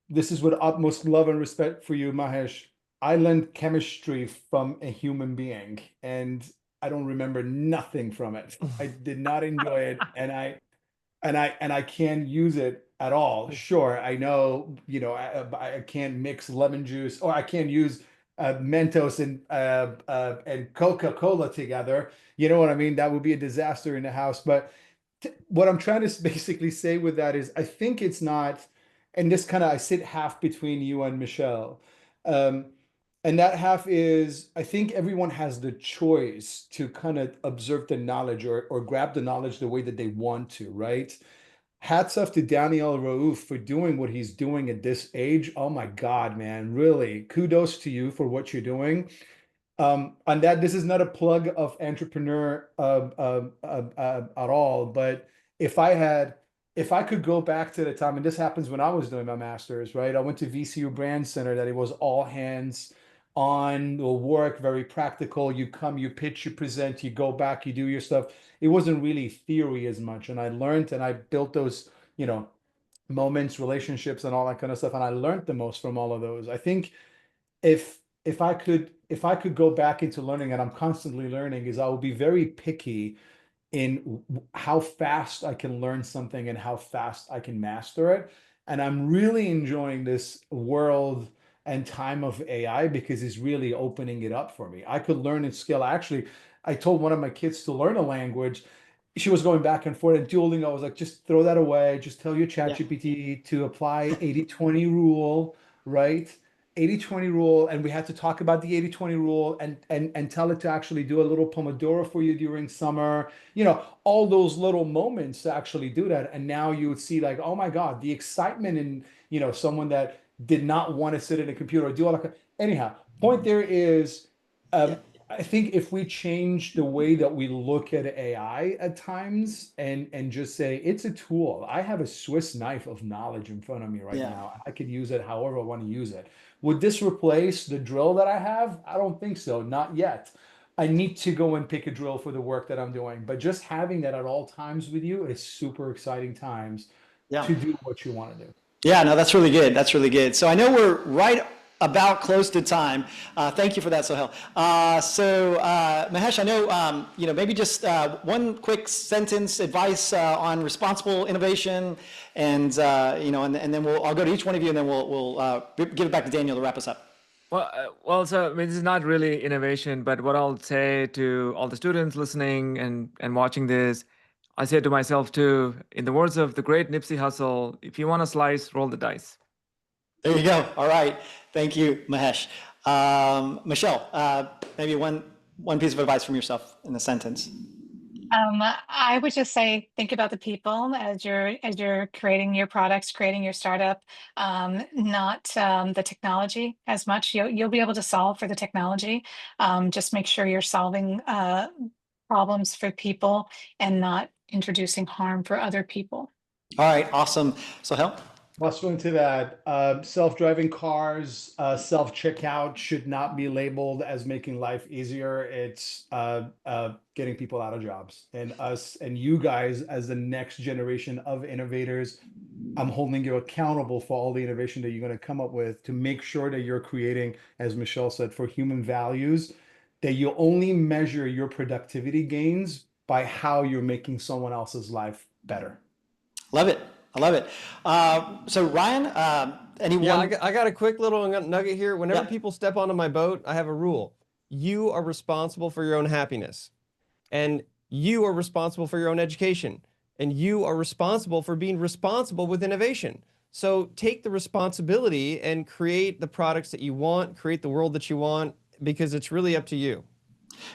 This is with utmost love and respect for you, Mahesh. I learned chemistry from a human being, and I don't remember nothing from it. I did not enjoy it, and I can't use it at all. Sure, I know, I can't mix lemon juice, or I can't use Mentos and Coca-Cola together. You know what I mean? That would be a disaster in the house. But what I'm trying to basically say with that is, I think it's not, and this kind of, I sit half between you and Michelle. Um, and that half is, I think everyone has the choice to kind of observe the knowledge or grab the knowledge the way that they want to, right? Hats off to Daniel Raouf for doing what he's doing at this age. Oh my God, man, really, kudos to you for what you're doing. On that, this is not a plug of entrepreneur at all, but if I could go back to the time, and this happens when I was doing my master's, right? I went to VCU Brand Center, that it was all hands on the work, very practical. You come, you pitch, you present, you go back, you do your stuff. It wasn't really theory as much. And I learned and I built those, moments, relationships, and all that kind of stuff. And I learned the most from all of those. I think if I could go back into learning, and I'm constantly learning, is I will be very picky in how fast I can learn something and how fast I can master it. And I'm really enjoying this world and time of AI because it's really opening it up for me. I could learn and skill. Actually, I told one of my kids to learn a language. She was going back and forth and Duolingo. I was like, just throw that away. Just tell your Yeah. ChatGPT to apply 80-20 rule, right? 80-20 rule, and we had to talk about the 80-20 rule and tell it to actually do a little Pomodoro for you during summer, all those little moments to actually do that. And now you would see like, oh my God, the excitement in, someone that did not want to sit at a computer or do all that. Anyhow, point there is, Yeah. I think if we change the way that we look at AI at times and just say it's a tool. I have a Swiss knife of knowledge in front of me right Yeah. now. I could use it however I want to use it. Would this replace the drill that I have? I don't think so, not yet. I need to go and pick a drill for the work that I'm doing, but just having that at all times with you is super exciting times Yeah. to do what you want to do. Yeah, no, that's really good. That's really good. So I know we're right about close to time. Thank you for that, Soheil. Mahesh, I know, maybe just one quick sentence advice on responsible innovation, and and then I'll go to each one of you, and then we'll give it back to Daniel to wrap us up. So I mean, this is not really innovation, but what I'll say to all the students listening and watching this, I say to myself too, in the words of the great Nipsey Hussle, if you want a slice, roll the dice. There you go. All right. Thank you, Mahesh. Michelle, maybe one piece of advice from yourself in a sentence. I would just say, think about the people as you're creating your products, creating your startup, not the technology as much. You'll be able to solve for the technology. Just make sure you're solving problems for people and not introducing harm for other people. All right. Awesome. Soheil? Also into that, self-driving cars, self-checkout should not be labeled as making life easier. It's getting people out of jobs. And us and you guys as the next generation of innovators, I'm holding you accountable for all the innovation that you're going to come up with to make sure that you're creating, as Michelle said, for human values, that you only measure your productivity gains by how you're making someone else's life better. Love it. I love it. So Ryan, anyone? Yeah, I got a quick little nugget here. Whenever people step onto my boat, I have a rule. You are responsible for your own happiness, and you are responsible for your own education, and you are responsible for being responsible with innovation. So take the responsibility and create the products that you want, create the world that you want, because it's really up to you.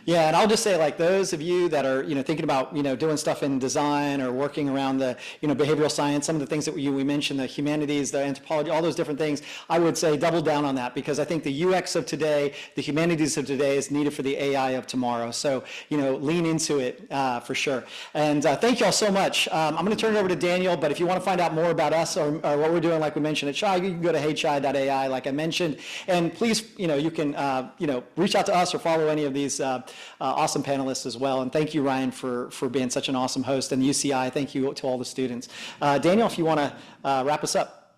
Yeah, and I'll just say, like, those of you that are, thinking about, doing stuff in design or working around the, behavioral science, some of the things that we mentioned, the humanities, the anthropology, all those different things, I would say double down on that, because I think the UX of today, the humanities of today is needed for the AI of tomorrow. So, lean into it for sure. And thank you all so much. I'm going to turn it over to Daniel, but if you want to find out more about us or what we're doing, like we mentioned at Chai, you can go to heychai.ai, like I mentioned. And please, you can, reach out to us or follow any of these awesome panelists as well. And thank you, Ryan, for being such an awesome host. And UCI, thank you to all the students. Daniel, if you want to wrap us up.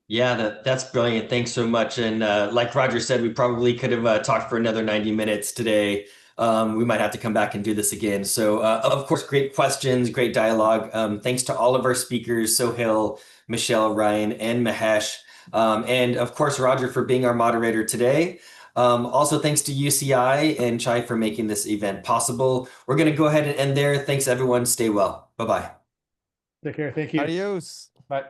Yeah, that's brilliant. Thanks so much. And like Roger said, we probably could have talked for another 90 minutes today. We might have to come back and do this again. So of course, great questions, great dialogue. Thanks to all of our speakers, Soheil, Michelle, Ryan, and Mahesh. And of course, Roger, for being our moderator today. Also, thanks to UCI and Chai for making this event possible. We're going to go ahead and end there. Thanks, everyone. Stay well. Bye-bye. Take care. Thank you. Adios. Bye.